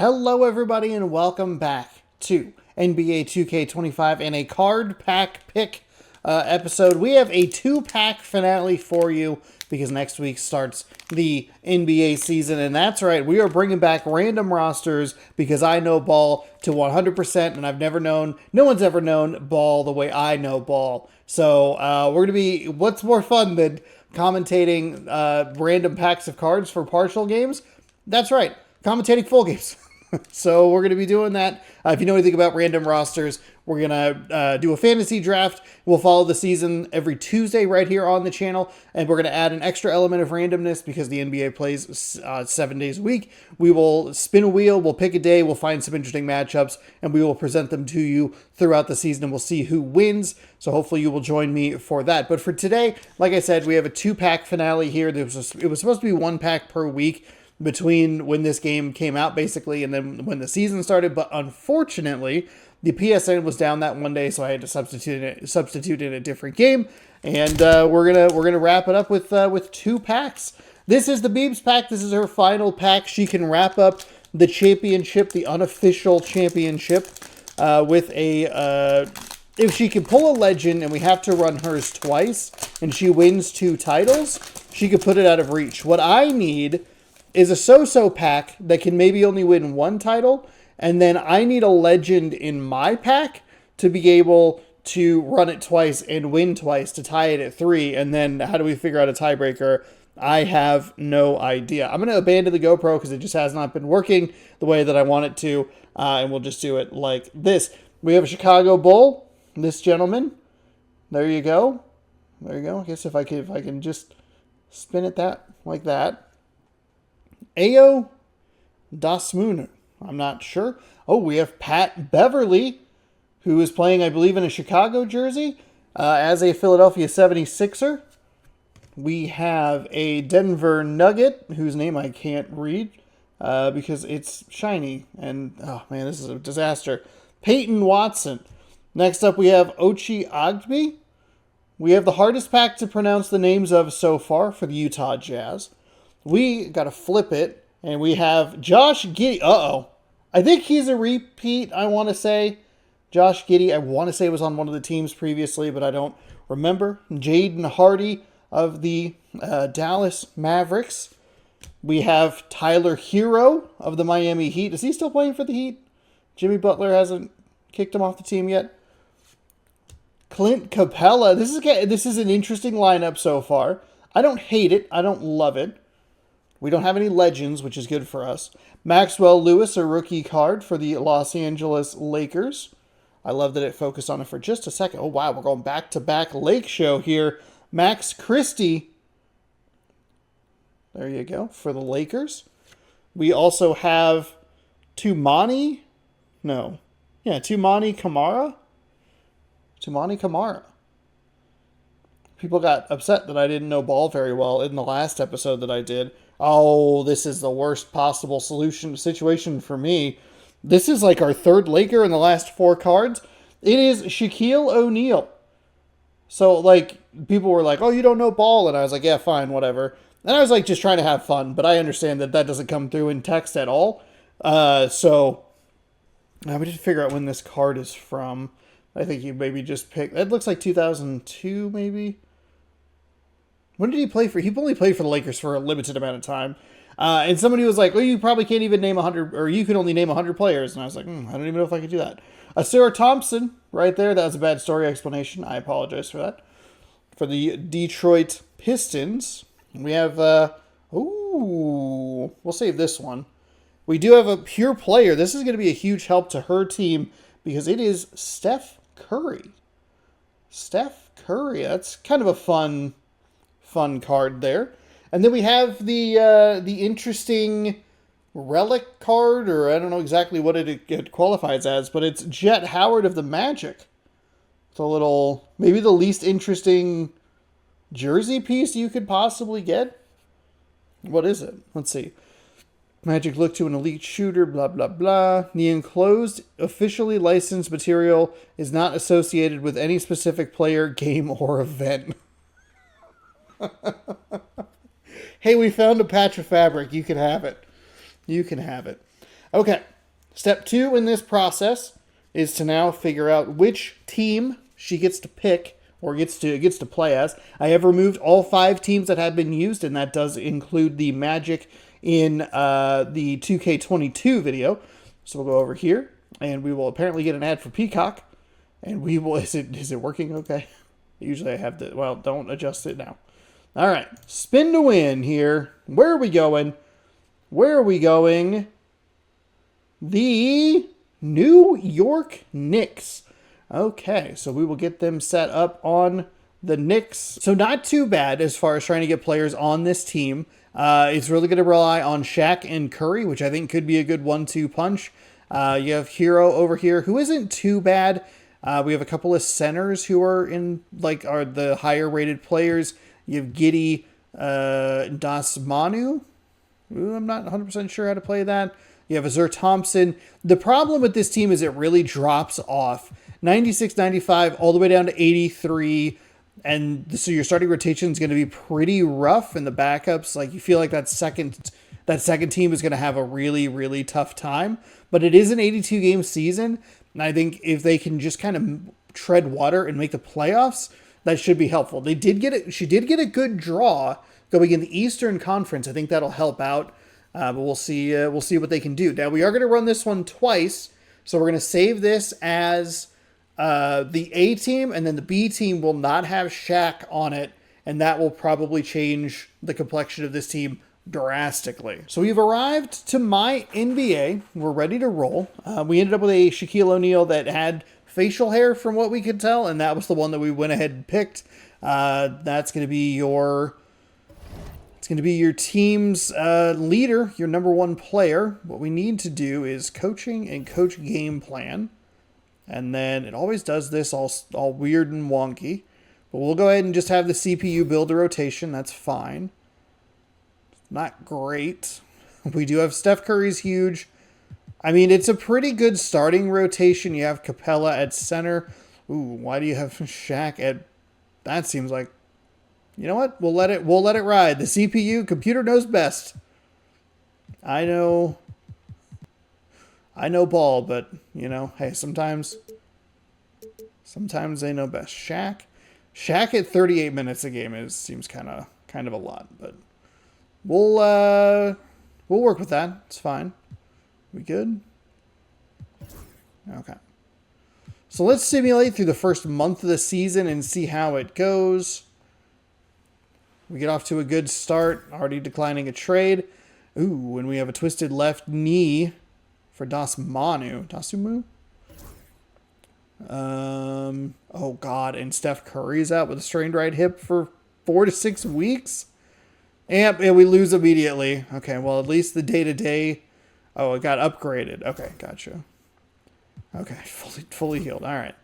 Hello, everybody, and welcome back to NBA 2K25 and a card pack pick episode. We have a two-pack finale for you because next week starts the NBA season, and that's right, we are bringing back random rosters because I know ball to 100%, and no one's ever known ball the way I know ball. So we're going to be, what's more fun than commentating random packs of cards for partial games? That's right, commentating full games. So we're going to be doing that. If you know anything about random rosters, we're going to do a fantasy draft. We'll follow the season every Tuesday right here on the channel. And we're going to add an extra element of randomness because the NBA plays 7 days a week. We will spin a wheel. We'll pick a day. We'll find some interesting matchups. And we will present them to you throughout the season. And we'll see who wins. So hopefully you will join me for that. But for today, like I said, we have a two-pack finale here. It was supposed to be one pack per week between when this game came out, basically, and then when the season started. But unfortunately, the PSN was down that one day, so I had to substitute in a different game. And we're gonna wrap it up with two packs. This is the Beebs pack. This is her final pack. She can wrap up the championship, the unofficial championship, with a. If she can pull a legend, and we have to run hers twice, and she wins 2 titles, she could put it out of reach. What I need is a so-so pack that can maybe only win 1 title, and then I need a legend in my pack to be able to run it twice and win twice to tie it at 3, and then how do we figure out a tiebreaker? I have no idea. I'm going to abandon the GoPro because it just has not been working the way that I want it to, and we'll just do it like this. We have a Chicago Bull, this gentleman. There you go. There you go. I guess if I can just spin it like that. Ayo Dasmooner. I'm not sure. Oh, we have Pat Beverly, who is playing, I believe, in a Chicago jersey as a Philadelphia 76er. We have a Denver Nugget, whose name I can't read because it's shiny. And, oh, man, this is a disaster. Peyton Watson. Next up, we have Ochi Agbe. We have the hardest pack to pronounce the names of so far for the Utah Jazz. We got to flip it, and we have Josh Giddey. Uh-oh. I think he's a repeat, I want to say. Josh Giddey, I want to say was on one of the teams previously, but I don't remember. Jaden Hardy of the Dallas Mavericks. We have Tyler Hero of the Miami Heat. Is he still playing for the Heat? Jimmy Butler hasn't kicked him off the team yet. Clint Capella. This is an interesting lineup so far. I don't hate it. I don't love it. We don't have any legends, which is good for us. Maxwell Lewis, a rookie card for the Los Angeles Lakers. I love that it focused on it for just a second. Oh, wow, we're going back-to-back Lake Show here. Max Christie. There you go, for the Lakers. We also have Tumani Kamara. Tumani Kamara. People got upset that I didn't know ball very well in the last episode that I did. Oh, this is the worst possible situation for me. This is like our third Laker in the last 4 cards. It is Shaquille O'Neal. So, like, people were like, oh, you don't know ball. And I was like, yeah, fine, whatever. And I was like, just trying to have fun. But I understand that doesn't come through in text at all. So, we need to figure out when this card is from. I think you maybe just pick. That looks like 2002, maybe. When did he play for? He only played for the Lakers for a limited amount of time. And somebody was like, well, you probably can't even name 100, or you can only name 100 players. And I was like, I don't even know if I could do that. Sarah Thompson, right there. That was a bad story explanation. I apologize for that. For the Detroit Pistons, we have, we'll save this one. We do have a pure player. This is going to be a huge help to her team because it is Steph Curry. Steph Curry. That's kind of a fun card there. And then we have the interesting relic card, or I don't know exactly what it qualifies as, but it's Jet Howard of the Magic. It's a little, maybe the least interesting jersey piece you could possibly get. What is it? Let's see. Magic look to an elite shooter, blah, blah, blah. The enclosed officially licensed material is not associated with any specific player, game, or event. Hey, we found a patch of fabric. You can have it. You can have it. Okay, Step 2 in this process is to now figure out which team she gets to pick or gets to play as. I have removed all 5 teams that have been used, and that does include the Magic in the 2K22 video. So we'll go over here, and we will apparently get an ad for Peacock, and we will. Is it working okay? Usually I have to. Well, don't adjust it now. All right, spin to win here. Where are we going? Where are we going? The New York Knicks. Okay, so we will get them set up on the Knicks. So not too bad as far as trying to get players on this team. It's really going to rely on Shaq and Curry, which I think could be a good 1-2 punch. You have Hero over here, who isn't too bad. We have a couple of centers who are are the higher rated players. You have Giddy, Das Manu. Ooh, I'm not 100% sure how to play that. You have Azur Thompson. The problem with this team is it really drops off. 96, 95, all the way down to 83. And so your starting rotation is going to be pretty rough. And the backups, like, you feel like that second team is going to have a really, really tough time. But it is an 82-game season. And I think if they can just kind of tread water and make the playoffs, that should be helpful. She did get a good draw going in the Eastern Conference. I think that'll help out. But we'll see what they can do. Now, we are going to run this one twice. So we're going to save this as the A team, and then the B team will not have Shaq on it, and that will probably change the complexion of this team drastically. So we've arrived to my NBA. We're ready to roll. We ended up with a Shaquille O'Neal that had facial hair from what we could tell, and that was the one that we went ahead and picked. That's going to be your team's leader, your number 1 player. What we need to do is coaching and coach game plan. And then it always does this all weird and wonky. But we'll go ahead and just have the CPU build a rotation. That's fine. Not great. We do have Steph Curry's huge. I mean, it's a pretty good starting rotation. You have Capella at center. Ooh, why do you have Shaq at... That seems like... You know what? We'll let it ride. The CPU, computer knows best. I know ball, but, you know, hey, sometimes they know best. Shaq at 38 minutes a game seems kind of a lot, but we'll work with that. It's fine. We good? Okay. So let's simulate through the first month of the season and see how it goes. We get off to a good start, already declining a trade. Ooh, and we have a twisted left knee for Dasumu? Oh, God, and Steph Curry's out with a strained right hip for 4 to 6 weeks? And we lose immediately. Okay, well, at least the day-to-day... Oh, it got upgraded. Okay, gotcha. Okay, fully healed. All right.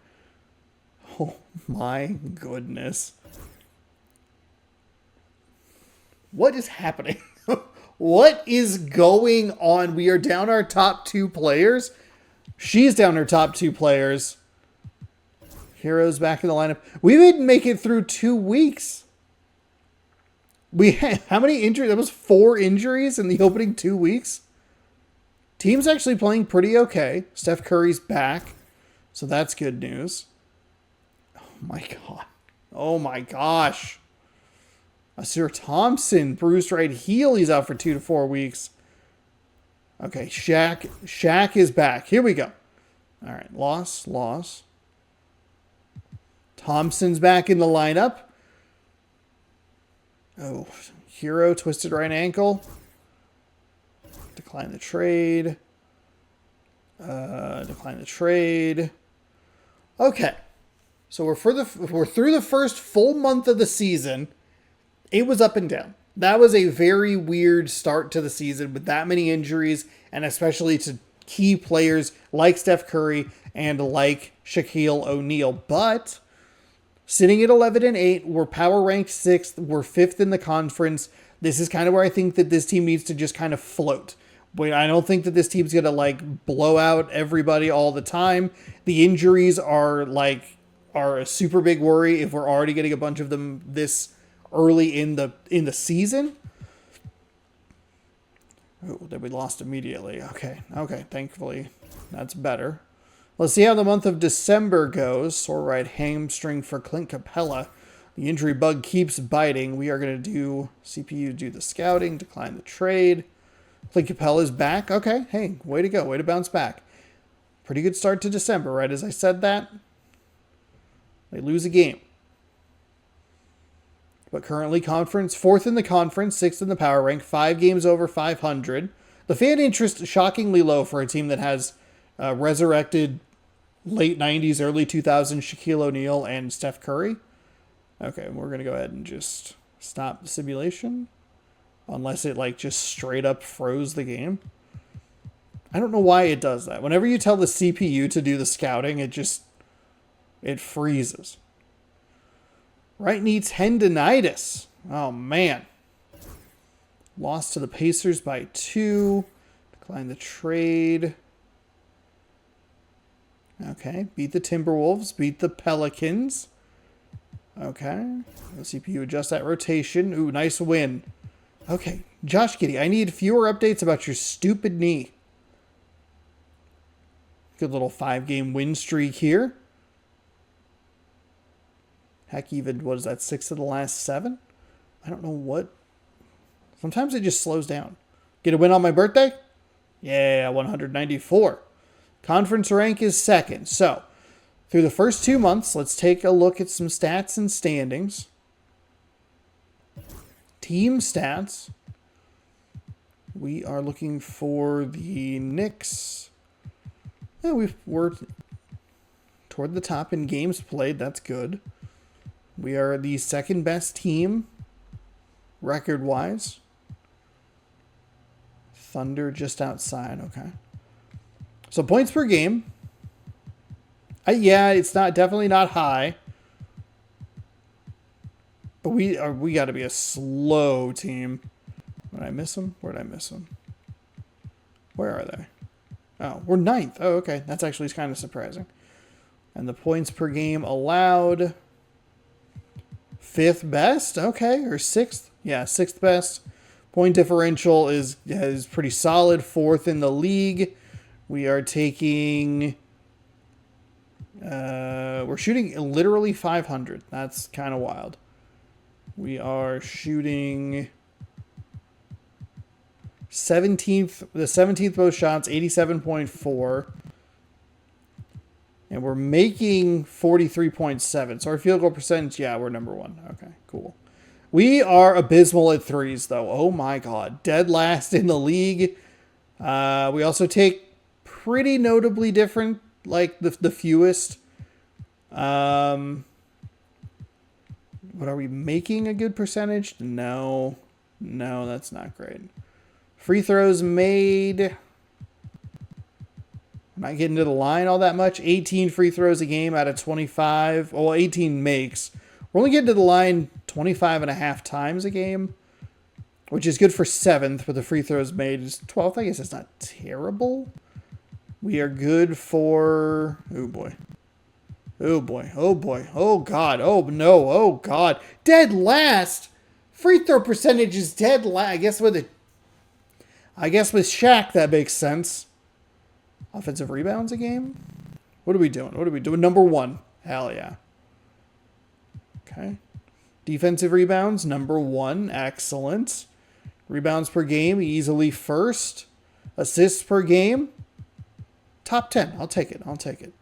Oh, my goodness. What is happening? What is going on? We are down our top 2 players. She's down her top 2 players. Hero's back in the lineup. We didn't make it through 2 weeks. We had, how many injuries? That was 4 injuries in the opening 2 weeks. Team's actually playing pretty okay. Steph Curry's back, so that's good news. Oh my God. Oh my gosh. Azur Thompson, bruised right heel. He's out for 2 to 4 weeks. Okay, Shaq is back. Here we go. All right, loss. Thompson's back in the lineup. Oh, Hero, twisted right ankle. Decline the trade. Okay. So we're through the first full month of the season. It was up and down. That was a very weird start to the season with that many injuries, and especially to key players like Steph Curry and like Shaquille O'Neal. But sitting at 11-8, we're power ranked 6th. We're 5th in the conference. This is kind of where I think that this team needs to just kind of float. But I don't think that this team's going to like blow out everybody all the time. The injuries are a super big worry if we're already getting a bunch of them this early in the season. Oh, that we lost immediately. Okay. Thankfully That's better. Let's see how the month of December goes. Sore right hamstring for Clint Capella. The injury bug keeps biting. We are going to do CPU, do the scouting, decline the trade. Clint Capella's back. Okay, hey, way to go. Way to bounce back. Pretty good start to December, right? As I said that, they lose a game. But currently conference, 4th in the conference, 6th in the power rank, 5 games over 500. The fan interest shockingly low for a team that has resurrected late 90s, early 2000s Shaquille O'Neal and Steph Curry. Okay, we're going to go ahead and just stop the simulation. Unless it like just straight up froze the game. I don't know why it does that. Whenever you tell the CPU to do the scouting, it freezes. Right knee tendonitis. Oh, man. Lost to the Pacers by 2. Decline the trade. Okay. Beat the Timberwolves. Beat the Pelicans. Okay. The CPU adjust that rotation. Ooh, nice win. Okay. Josh Giddey, I need fewer updates about your stupid knee. Good little 5-game win streak here. Heck, even, what is that, 6 of the last 7? I don't know what. Sometimes it just slows down. Get a win on my birthday? Yeah, 194. Conference rank is 2nd. So, through the first 2 months, let's take a look at some stats and standings. Team stats. We are looking for the Knicks. Yeah, we're toward the top in games played. That's good. We are the 2nd best team, record-wise. Thunder just outside. Okay. So points per game. Yeah, it's definitely not high. But we got to be a slow team. Did I miss them? Where did I miss them? Where are they? Oh, we're 9th. Oh, okay. That's actually kind of surprising. And the points per game allowed, 5th best. Okay, or 6th. Yeah, 6th best. Point differential is pretty solid. 4th in the league. We are taking. We're shooting literally 500. That's kind of wild. We are shooting 17th, the 17th most shots, 87.4. And we're making 43.7. So our field goal percentage, yeah, we're number 1. Okay, cool. We are abysmal at threes, though. Oh my God. Dead last in the league. We also take pretty notably different, like the fewest. What are we making a good percentage? No, that's not great. Free throws made. Not getting to the line all that much. 18 free throws a game out of 25. Well, 18 makes. We're only getting to the line 25.5 times a game, which is good for 7th, but the free throws made is 12th. I guess it's not terrible. We are good for... Oh, boy. Oh, boy. Oh, boy. Oh, God. Oh, no. Oh, God. Dead last. Free throw percentage is dead last. I guess with Shaq, that makes sense. Offensive rebounds a game? What are we doing? Number 1. Hell yeah. Okay. Defensive rebounds, number 1. Excellent. Rebounds per game, easily 1st. Assists per game, top 10. I'll take it.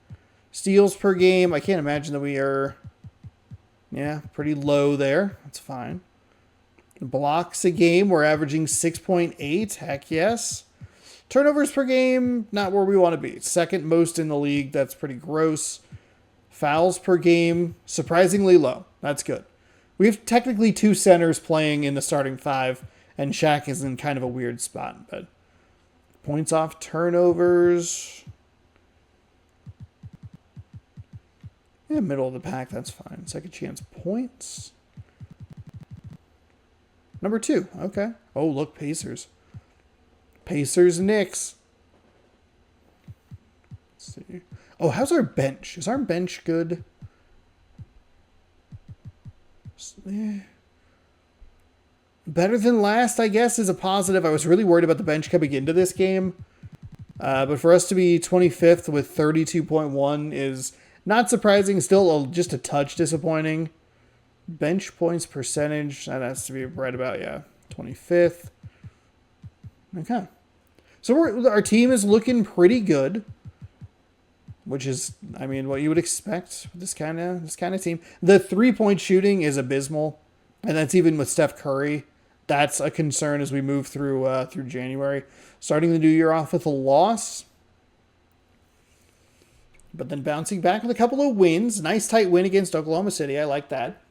Steals per game, I can't imagine that we are, pretty low there. That's fine. Blocks a game, we're averaging 6.8. Heck yes. Turnovers per game, not where we want to be. 2nd most in the league. That's pretty gross. Fouls per game, surprisingly low. That's good. We have technically 2 centers playing in the starting 5, and Shaq is in kind of a weird spot. But points off turnovers. Yeah, middle of the pack, that's fine. Second chance points. Number 2, okay. Oh, look, Pacers. Pacers, Knicks. Let's see. Oh, how's our bench? Is our bench good? Better than last, I guess, is a positive. I was really worried about the bench coming into this game. But for us to be 25th with 32.1 is not surprising. Still just a touch disappointing. Bench points percentage, that has to be right about, 25th. Okay. So our team is looking pretty good, which is, I mean, what you would expect with this kind of team. The 3-point shooting is abysmal, and that's even with Steph Curry. That's a concern as we move through January. Starting the new year off with a loss, but then bouncing back with a couple of wins. Nice tight win against Oklahoma City. I like that.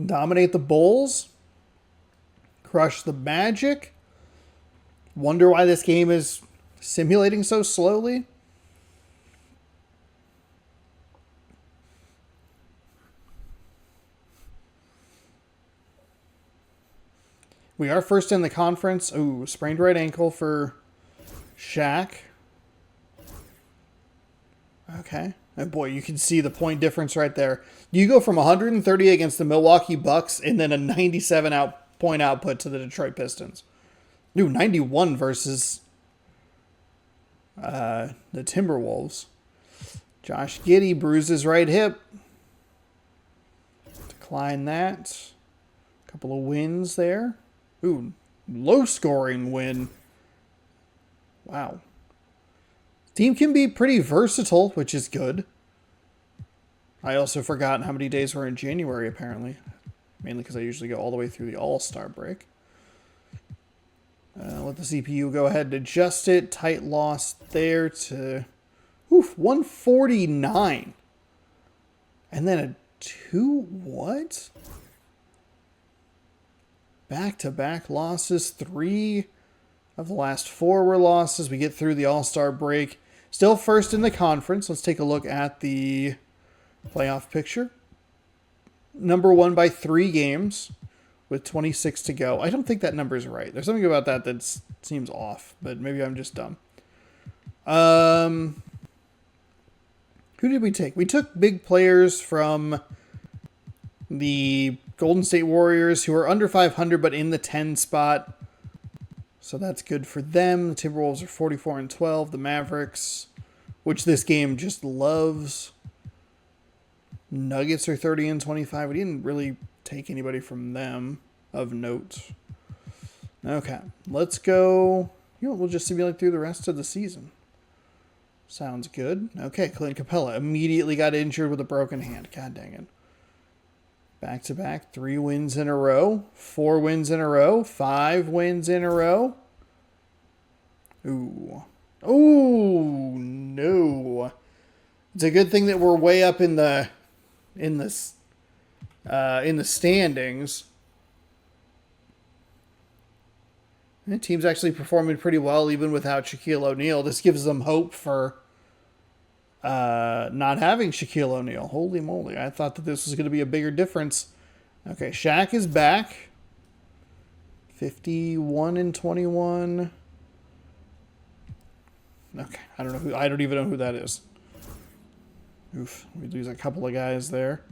Dominate the Bulls. Crush the Magic. Wonder why this game is simulating so slowly. We are first in the conference. Ooh, sprained right ankle for Shaq. Okay. And boy, you can see the point difference right there. You go from 130 against the Milwaukee Bucks and then a 97 point output to the Detroit Pistons. Ooh, 91 versus the Timberwolves. Josh Giddey bruises right hip. Decline that. A couple of wins there. Ooh, low scoring win. Wow. Team can be pretty versatile, which is good. I also forgot how many days were in January, apparently. Mainly because I usually go all the way through the All-Star break. Let the CPU go ahead and adjust it. Tight loss there to 149. And then a 2, what? Back-to-back losses. 3 of the last 4 were losses. We get through the All-Star break. Still first in the conference. Let's take a look at the playoff picture. Number 1 by 3 games with 26 to go. I don't think that number is right. There's something about that seems off, but maybe I'm just dumb. Who did we take? We took big players from the Golden State Warriors who are under 500 but in the 10 spot. So that's good for them. The Timberwolves are 44-12. The Mavericks, which this game just loves. Nuggets are 30-25. We didn't really take anybody from them of note. Okay, let's go. We'll just simulate through the rest of the season. Sounds good. Okay, Clint Capella immediately got injured with a broken hand. God dang it. Back-to-back, 3 wins in a row, 4 wins in a row, 5 wins in a row. Ooh. Oh, no. It's a good thing that we're way up in the standings. The team's actually performing pretty well even without Shaquille O'Neal. This gives them hope for not having Shaquille O'Neal. Holy moly. I thought that this was going to be a bigger difference. Okay, Shaq is back. 51-21. Okay, I don't even know who that is. Oof, we lose a couple of guys there.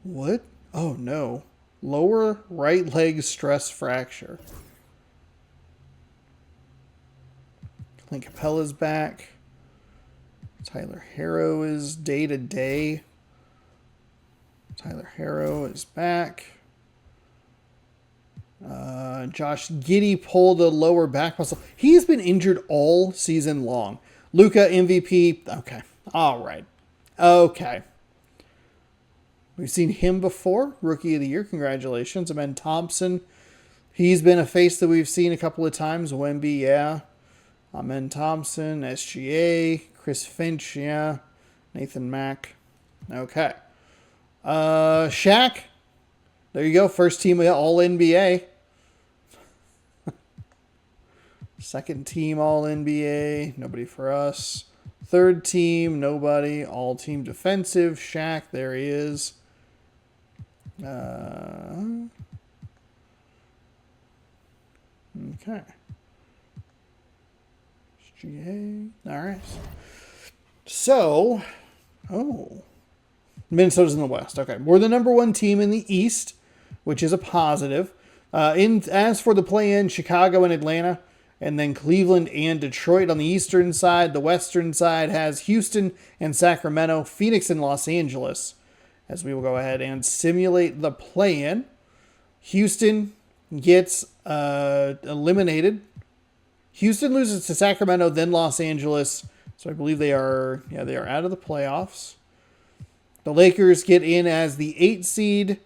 What? Oh no. Lower right leg stress fracture. Clint Capella's back. Tyler Harrow is day-to-day. Tyler Harrow is back. Josh Giddey pulled a lower back muscle. He's been injured all season long. Luka MVP. Okay. All right. Okay. We've seen him before. Rookie of the Year. Congratulations. Amen Thompson. He's been a face that we've seen a couple of times. Wemby, yeah. Amen Thompson. SGA. Chris Finch, yeah. Nathan Mack. Okay. Shaq. There you go. First team All-NBA. Second team All-NBA. Nobody for us. Third team, nobody. All-team defensive. Shaq, there he is. Okay. SGA. All right. So, Minnesota's in the West. Okay. We're the number 1 team in the East, which is a positive. As for the play-in, Chicago and Atlanta, and then Cleveland and Detroit on the eastern side. The western side has Houston and Sacramento, Phoenix and Los Angeles. As we will go ahead and simulate the play-in. Houston gets eliminated. Houston loses to Sacramento, then Los Angeles. So I believe they are out of the playoffs. The Lakers get in as the 8 seed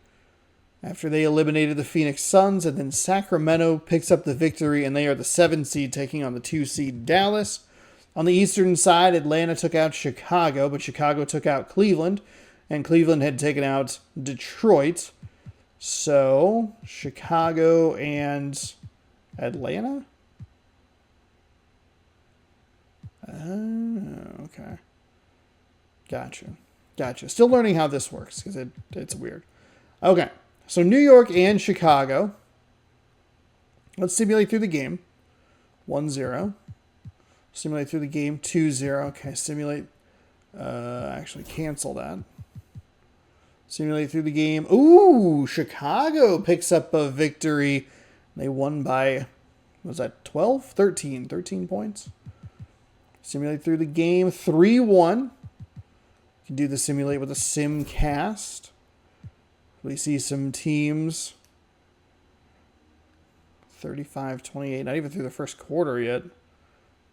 after they eliminated the Phoenix Suns, and then Sacramento picks up the victory, and they are the 7 seed taking on the 2 seed Dallas. On the eastern side, Atlanta took out Chicago, but Chicago took out Cleveland, and Cleveland had taken out Detroit. So, Chicago and Atlanta? Okay. Gotcha. Still learning how this works, because it's weird. Okay, so New York and Chicago. Let's simulate through the game. 1-0. Simulate through the game. 2-0. Okay, simulate. Actually, cancel that. Simulate through the game. Ooh, Chicago picks up a victory. They won by, was that 12? 13. 13 points. Simulate through the game. 3-1. You can do the simulate with a simcast. We see some teams. 35-28. Not even through the first quarter yet.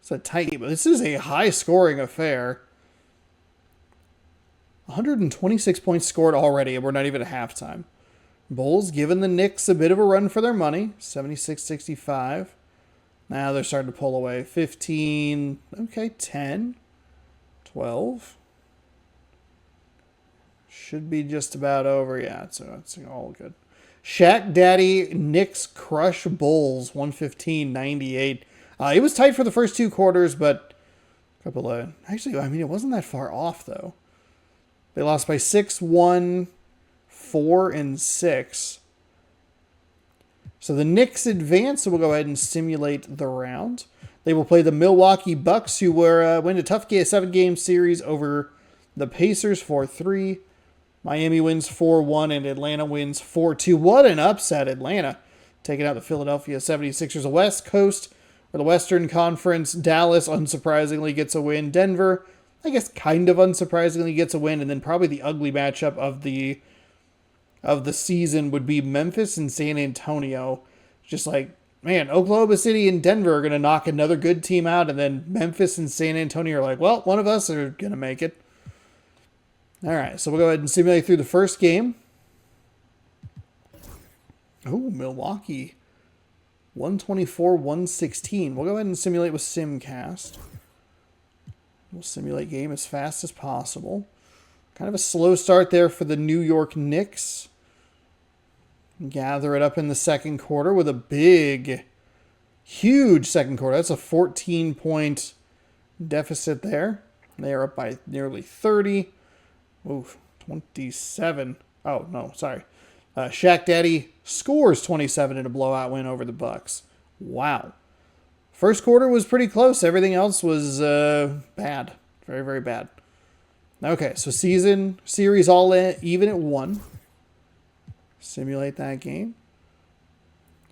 It's a tight game, but this is a high-scoring affair. 126 points scored already, and we're not even at halftime. Bulls giving the Knicks a bit of a run for their money. 76-65. Now they're starting to pull away. 15. Okay, 10. 12. Should be just about over. Yeah, so it's all good. Shaq Daddy Knicks crush Bulls 115-98. It was tight for the first 2 quarters, but a couple of... Actually, I mean, it wasn't that far off, though. They lost by 6-1, 4, and 6. So the Knicks advance, so we'll go ahead and simulate the round. They will play the Milwaukee Bucks, who win a tough 7-game series over the Pacers 4-3. Miami wins 4-1, and Atlanta wins 4-2. What an upset, Atlanta. Taking out the Philadelphia 76ers. The West Coast, or the Western Conference, Dallas, unsurprisingly, gets a win. Denver, I guess kind of unsurprisingly, gets a win. And then probably the ugly matchup of the season would be Memphis and San Antonio. Just like, man, Oklahoma City and Denver are going to knock another good team out. And then Memphis and San Antonio are like, well, one of us are going to make it. All right, so we'll go ahead and simulate through the first game. Oh, Milwaukee. 124-116. We'll go ahead and simulate with Simcast. We'll simulate game as fast as possible. Kind of a slow start there for the New York Knicks. Gather it up in the second quarter with a big, huge second quarter. That's a 14-point deficit there. They are up by nearly 30. Oof, 27. Oh, no, sorry. Shaq Daddy scores 27 in a blowout win over the Bucks. Wow. First quarter was pretty close. Everything else was bad. Very, very bad. Okay, so series all even at 1. Simulate that game.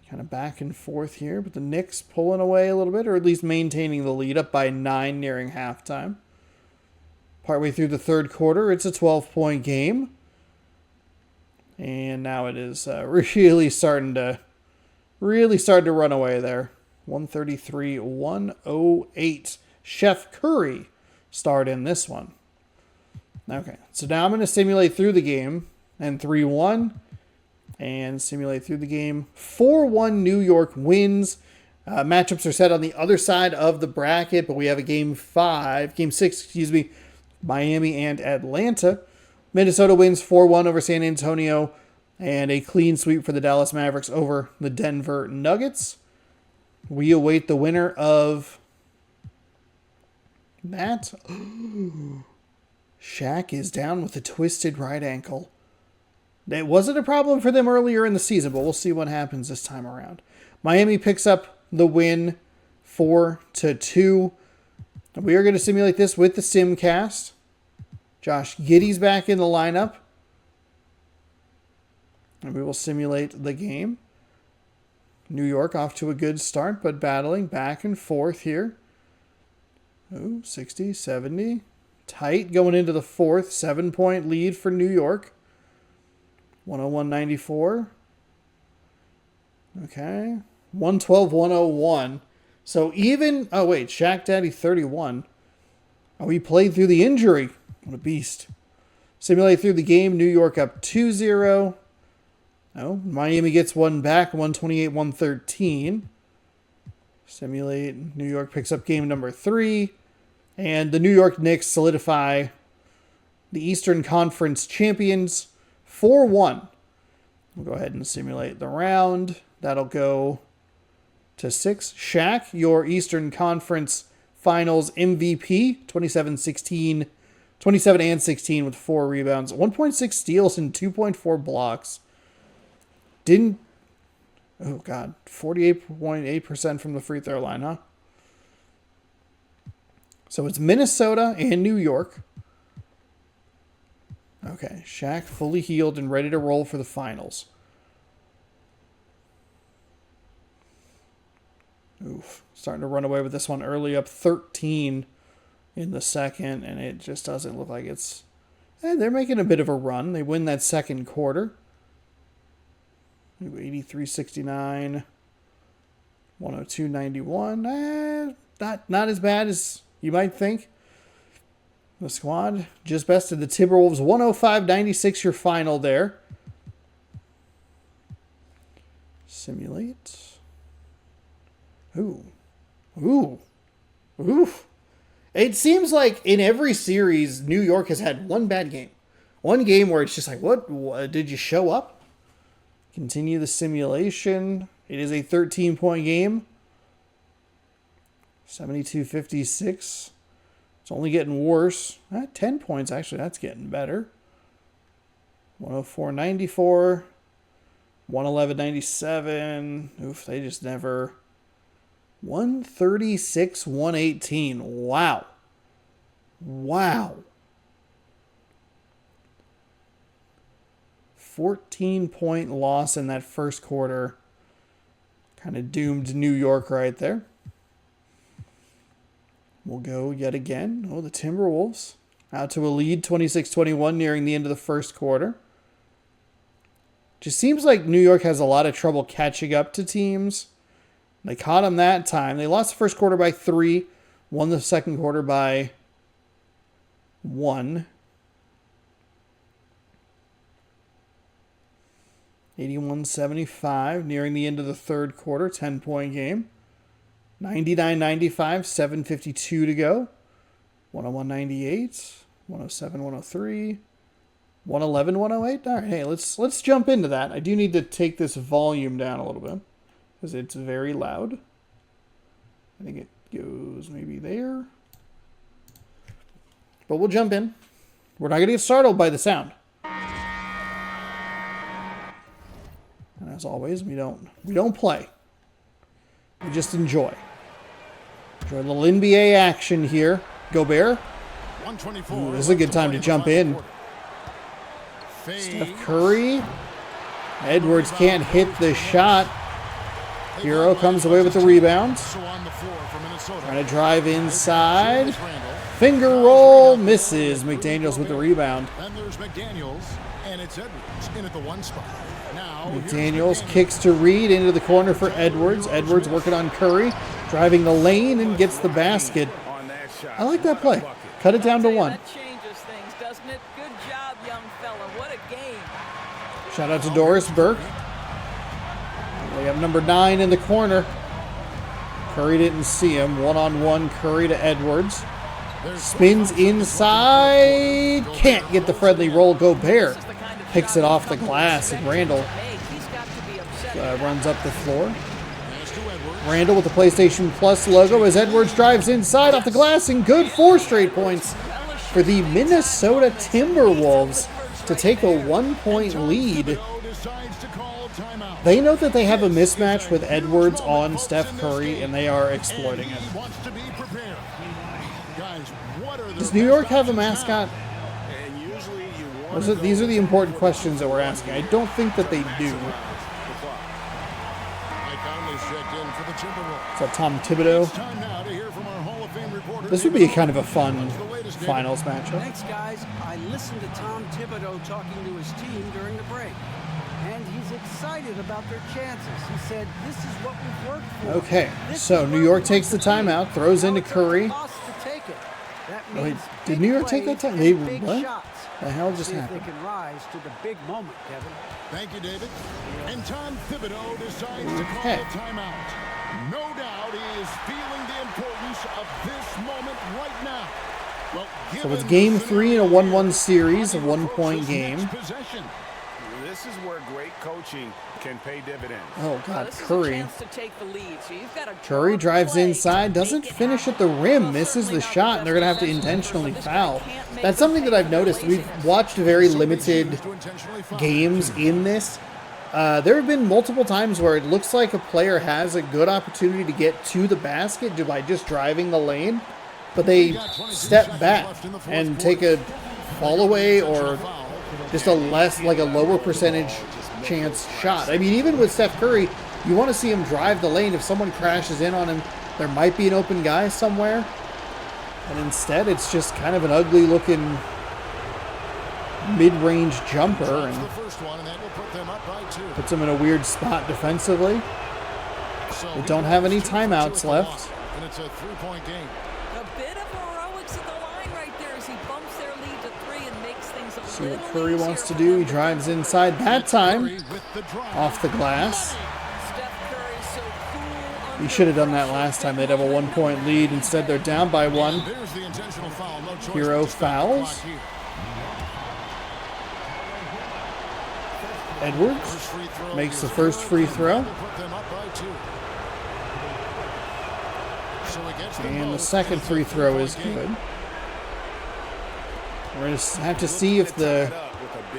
Kind of back and forth here, but the Knicks pulling away a little bit, or at least maintaining the lead, up by 9 nearing halftime. Partway through the third quarter, it's a 12-point game. And now it is really starting to run away there. 133-108. Chef Curry starred in this one. Okay, so now I'm going to simulate through the game. And 3-1. And simulate through the game. 4-1 New York wins. Matchups are set on the other side of the bracket, but we have a game 6, Miami and Atlanta. Minnesota wins 4-1 over San Antonio, and a clean sweep for the Dallas Mavericks over the Denver Nuggets. We await the winner of that. Shaq is down with a twisted right ankle. It wasn't a problem for them earlier in the season, but we'll see what happens this time around. Miami picks up the win 4-2. We are going to simulate this with the Simcast. Josh Giddey's back in the lineup. And we will simulate the game. New York off to a good start, but battling back and forth here. Ooh, 60, 70. Tight going into the fourth. 7-point lead for New York. 101.94. Okay. 112.101. So even... Oh, wait. Shaq Daddy 31. Oh, he played through the injury. What a beast. Simulate through the game. New York up 2-0. Oh, Miami gets one back. 128-113. Simulate. New York picks up game number 3. And the New York Knicks solidify the Eastern Conference champions 4-1. We'll go ahead and simulate the round. That'll go to 6. Shaq, your Eastern Conference Finals MVP, 27 and 16 with 4 rebounds, 1.6 steals, and 2.4 blocks. Oh God, 48.8% from the free throw line, huh? So it's Minnesota and New York. Okay, Shaq fully healed and ready to roll for the finals. Oof, starting to run away with this one early, up 13 in the second, and it just doesn't look like it's... they're making a bit of a run. They win that second quarter. 83-69, 102-91. Not as bad as you might think. The squad just bested the Timberwolves 105-96, your final there. Simulate. Ooh. It seems like in every series, New York has had one bad game. One game where it's just like, what did you show up? Continue the simulation. It is a 13-point game. 72-56. It's only getting worse. 10 points, actually. That's getting better. 104-94. 111-97. Oof, they just never... 136-118. Wow. 14-point loss in that first quarter. Kind of doomed New York right there. We'll go yet again. Oh, the Timberwolves out to a lead, 26-21, nearing the end of the first quarter. Just seems like New York has a lot of trouble catching up to teams. They caught them that time. They lost the first quarter by 3, won the second quarter by 1. 81-75, nearing the end of the third quarter, 10-point game. 99-95, 7:52 to go. 101-98, 107-103, 111-108. All right, hey, let's jump into that. I do need to take this volume down a little bit because it's very loud. I think it goes maybe there. But we'll jump in. We're not going to get startled by the sound. And as always, we don't play. We just enjoy. Enjoy a little NBA action here. Gobert. Ooh, this is a good time to jump in. Steph Curry. Edwards can't hit the shot. Hero comes away with the rebound. Trying to drive inside. Finger roll. Misses. McDaniels with the rebound. And there's McDaniels, and it's Edwards in at the 1 spot. McDaniels kicks to Reed into the corner for Edwards. Edwards working on Curry. Driving the lane and gets the basket. I like that play. Cut it down to 1. That changes things, doesn't it? Good job, young fella. What a game. Shout out to Doris Burke. We have number 9 in the corner. Curry didn't see him. 1-on-1 Curry to Edwards. Spins inside. Can't get the friendly roll. Gobert picks it off the glass, and Randall runs up the floor. Randall with the PlayStation Plus logo as Edwards drives inside off the glass, and good 4 straight points for the Minnesota Timberwolves to take a 1-point lead. They know that they have a mismatch with Edwards on Steph Curry, and they are exploiting it. Does New York have a mascot? These are the important questions that we're asking. I don't think that they do. in for the Timberwolves. Is that Tom Thibodeau? It's time now to hear from our Hall of Fame reporter. This would be kind of a fun finals matchup. Thanks, guys. I listened to Tom Thibodeau talking to his team during the break, and he's excited about their chances. He said, "This is what we've worked for." Okay, so New York takes the timeout, throws into Curry. Oh, wait, did New York take that time? They what? The hell just happened? They can rise to the big moment, Kevin. Thank you, David. And Tom Thibodeau decides to call a timeout. No doubt he is feeling the importance of this moment right now. Well, so it's game 3 in a 1-1 series, a 1-point game. This is where great coaching can pay dividends. Oh, God, This is a Curry. chance to take the lead, so you've got to Curry drives play, inside, doesn't make it finish at happen. the rim, Well, misses certainly the not shot, and they're going to have to best intentionally possession, but foul. this guy can't make That's something that the I've noticed. We've laziness. watched very limited games in this. There have been multiple times where it looks like a player has a good opportunity to get to the basket by just driving the lane, but they step back and take a fall away or just a lower percentage chance shot. I mean, even with Steph Curry, you want to see him drive the lane. If someone crashes in on him, there might be an open guy somewhere. And instead, it's just kind of an ugly looking mid-range jumper and puts him in a weird spot defensively. They don't have any timeouts left. And it's a 3-point game. A bit of heroics at the line right there as he bumps their lead to 3 and makes things a See little what Curry wants to easier do. for He them. drives inside that time, With the drive. off the glass. Steph Curry so cool He under should have done that pressure. last time. They'd have a 1-point lead. Instead, they're down by 1. There's the intentional foul. No choice Hero but to stop the fouls. clock here. Edwards First free throw makes the is first good, free and throw. that will put them up by 2. So he gets them And the both, second and it's a free throw 3-point is game. good. We're going to have to see if the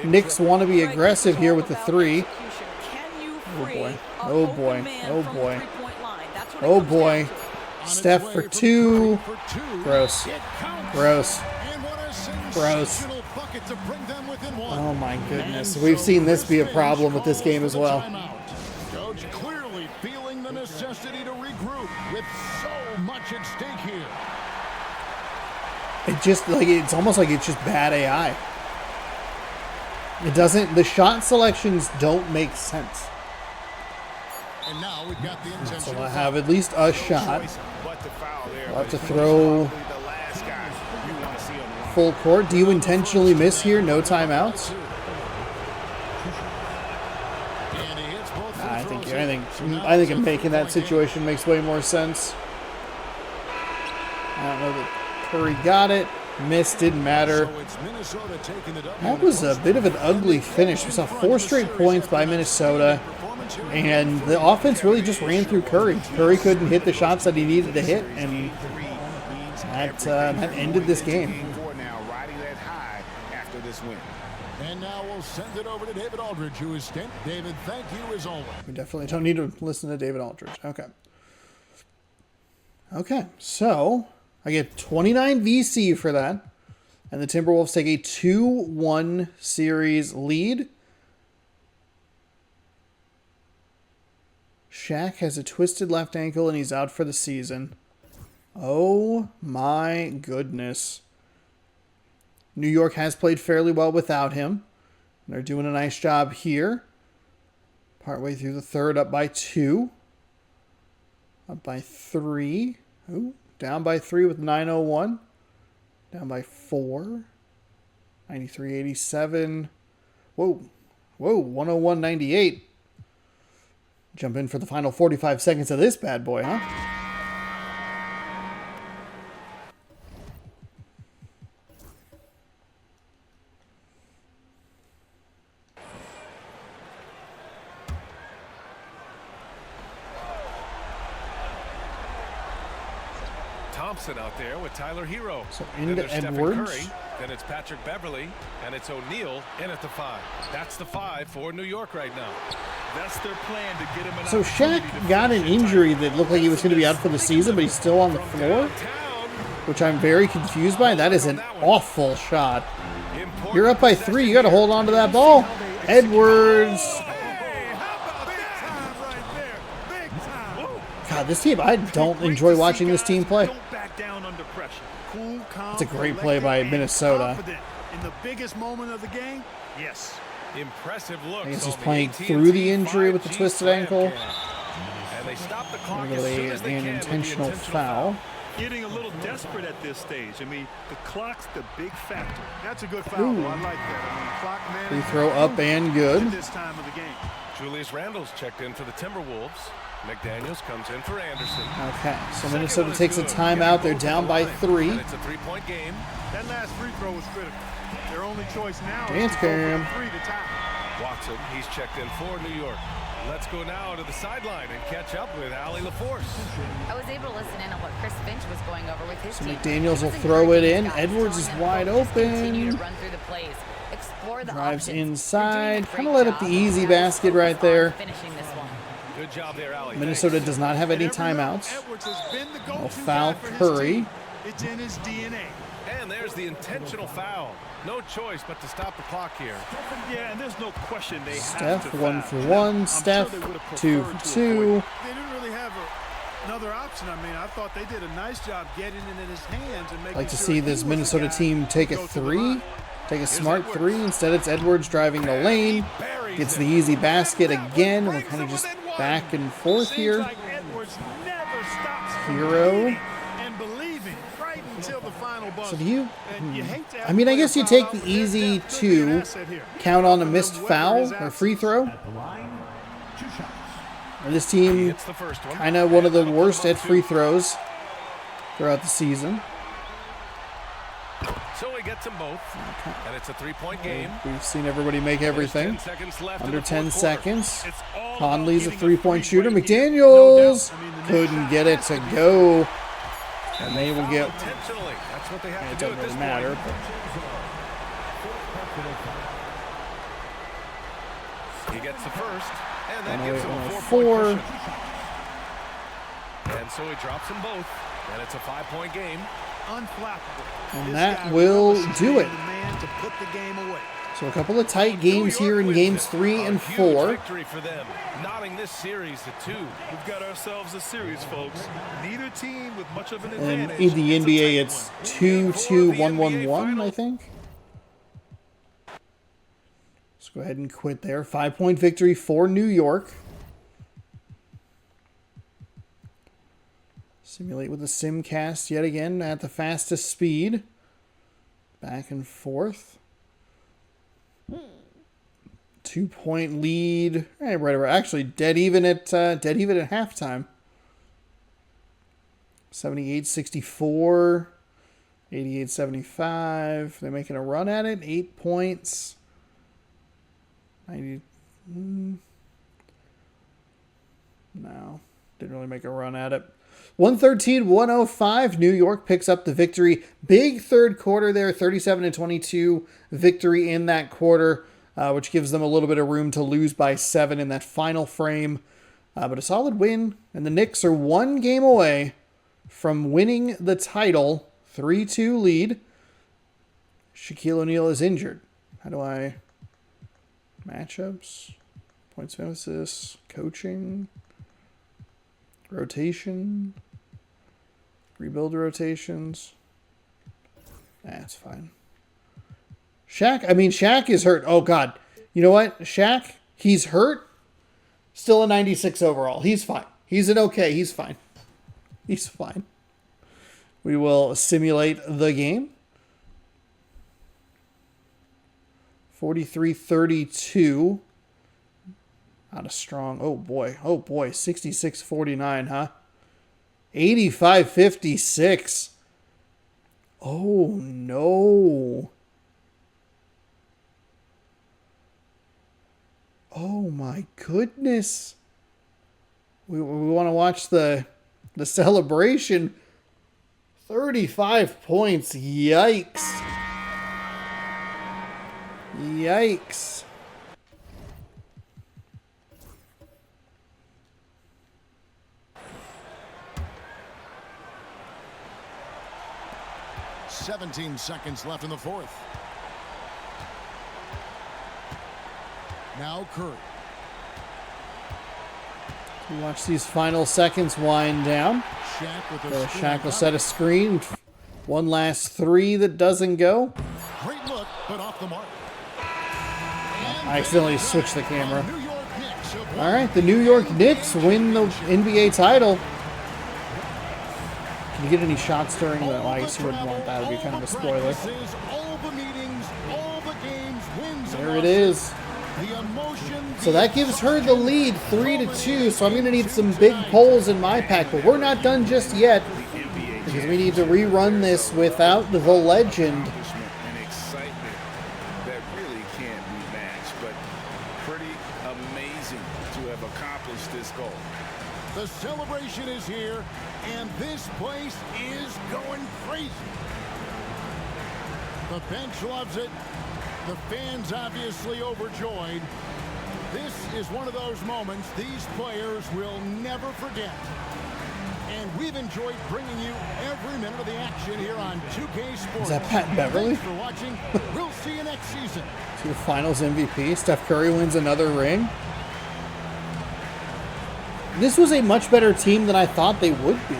Knicks want to be aggressive here with the 3. Oh boy. Oh boy. Oh boy. Oh boy. Steph for 2. Gross. Gross. And what a Gross. sensational bucket to bring them within 1. Oh my goodness. And We've so seen this be a Chris problem Finch with this game calls as for the well. timeout. Coach clearly feeling the necessity to regroup with so much at stake here. It just it's almost like it's just bad AI. It doesn't, the shot selections don't make sense. And now we've got the So intentional I have at least a shot. We'll have to throw full court. Do you intentionally miss here? No timeouts? And he hits both free I think throws here. So now I it's think a making that 3-point game. situation makes way more sense. I don't know that Curry got it. Missed, didn't matter. So it's Minnesota taking the W. That was a bit of an ugly finish. We saw 4 straight points by Minnesota, and the offense really just ran through Curry. Curry couldn't hit the shots that he needed to hit, and that ended this game. And now we'll send it over to David Aldridge, who is stint. David, thank you as always. We definitely don't need to listen to David Aldridge. Okay. Okay, so I get 29 VC for that, and the Timberwolves take a 2-1 series lead. Shaq has a twisted left ankle, and he's out for the season. Oh my goodness. New York has played fairly well without him. They're doing a nice job here. Partway through the third, up by 2. Up by 3. Ooh, down by 3 with 9:01. Down by 4. 93-87. Whoa. Whoa, 101-98. Jump in for the final 45 seconds of this bad boy, huh? Thompson out there with Tyler Hero. So Then into there's Stephen Edwards. Curry. Then it's Patrick Beverly, and it's O'Neal in at the 5. That's the 5 for New York right now. That's their plan to get him an So opportunity Shaq to got an finish in injury time. that looked like he was going to be out for the season, but he's still on the From floor, downtown, which I'm very confused by. That is an awful shot. important You're up by 3. You got to hold on to that ball. Edwards. God, this team, I don't enjoy watching this team play. Don't back down under pressure. Cool, calm, It's a great play by collected, and Minnesota. confident. In the biggest moment of the game, yes. Impressive looks. I guess he's on the playing AT&T through the injury with the 5G twisted slam ankle. cam. And they stop the clock as Really soon as they an can with the intentional foul. Getting a little desperate at this stage. I mean, the clock's the big factor. That's a good foul. Ooh. I like that. I mean, clock Free management throw up and At good. this time of the game. Julius Randle's checked in for the Timberwolves. McDaniels comes in for Anderson. Okay, so Second Minnesota one is takes a good. timeout. They're Both down at the by line. 3. And it's a three-point game. That last free throw was critical. Their only choice now Dance is to go cam. for 3 to tie. Watson, he's checked in for New York. Let's go now to the sideline and catch up with Allie LaForce. I was able to listen in on what Chris Finch was going over with his So team. McDaniels will It was throw it encouraging in. Scott, Edwards is telling them, wide "Just continue open. to run through the plays. Explore the Drives options. inside. You're doing a Kinda great let up job. the easy Now basket focus right on there. Finishing this one. Good job there, Allie. Minnesota does not have any And every round, timeouts. Edwards has been the go-to No guy foul for his Curry. team. It's in his DNA. And there's the intentional foul. No choice but to stop the clock here. Yeah, and there's no question they have Steph, to 1 foul. for 1. I'm Steph, sure they would have 2 preferred for to 2. avoid They didn't really have another option. I mean, I thought they did a nice job getting it in his hands and making I'd like to sure see he this was the Minnesota guy team take to a go to the 3. line. Take a smart 3. Instead, it's Edwards driving the lane. Gets the easy basket again. We're kind of just back and forth Seems here. like Edwards never stops Hero. believing and believing right until the final buzzer. So do you? And you hate to have I mean, to I play a guess you foul take out, the but their easy depth could be an 2, asset here. count on a And missed then foul Weber is or free absent. throw. This He team hits the first one. kind of one of the And that'll put worst him at up free 2. throws throughout the season. So he gets them both. And it's a three-point game. We've seen everybody make There's everything. 10 seconds left in Under the 10 fourth quarter. seconds. It's all about Conley's a getting three-point free shooter. break here. McDaniels No doubt. I mean, the next couldn't shot get it has to be go. And they will Foul get. intentionally. That's what they have It to do doesn't at this really matter. point. He gets the first, and that gives him a 4-point 4. cushion. And so he drops them both, and it's a 5-point game. Unflappable. And This that guy will relishes do being it. the man to put the game away. So a couple of tight games here in games 3 and A huge 4. victory for them, knotting this series to 2. We've got ourselves a series, folks. Neither team with much of an And advantage. in the It's a NBA, tight it's one. 2-2-1-1-1, I think. Let's go ahead and quit there. 5-point victory for New York. Simulate with the Simcast yet again at the fastest speed. Back and forth. 2-point lead. Right, right. Actually, dead even at halftime. 78-64. 88-75. They're making a run at it. 8 points. 90. No, didn't really make a run at it. 113-105. New York picks up the victory. Big third quarter there. 37-22 victory in that quarter, which gives them a little bit of room to lose by 7 in that final frame. But a solid win. And the Knicks are 1 game away from winning the title. 3-2 lead. Shaquille O'Neal is injured. How do I... Matchups, points of emphasis, coaching, rotation, rebuild rotations. That's fine. Shaq is hurt. Oh, God. You know what? Shaq, he's hurt. Still a 96 overall. He's fine. He's an okay. He's fine. He's fine. We will simulate the game. 43-32. Not a strong. Oh boy. 66-49, huh? 85-56. Oh no. Oh my goodness. We want to watch the celebration. 35 points. Yikes. Yikes. "17 seconds left in the fourth. Now Curry. We watch these final seconds wind down. Shaq will set a screen. One last three that doesn't go. Great look, but off the mark. I accidentally switched the camera. All right, the New York Knicks win the NBA title. Can you get any shots during the? Well, I guess you wouldn't want that. It would be kind of a spoiler. There it is. So that gives her the lead, 3-2. So I'm going to need some big polls in my pack, but we're not done just yet because we need to rerun this without the legend. And excitement that really can't be matched, but pretty amazing to have accomplished this goal. The celebration is here, and this place is going crazy. The bench loves it. The fans obviously overjoyed. This is one of those moments these players will never forget. And we've enjoyed bringing you every minute of the action here on 2K Sports. Is that Pat Beverly? Thanks for watching. We'll see you next season. To the Finals MVP. Steph Curry wins another ring. This was a much better team than I thought they would be.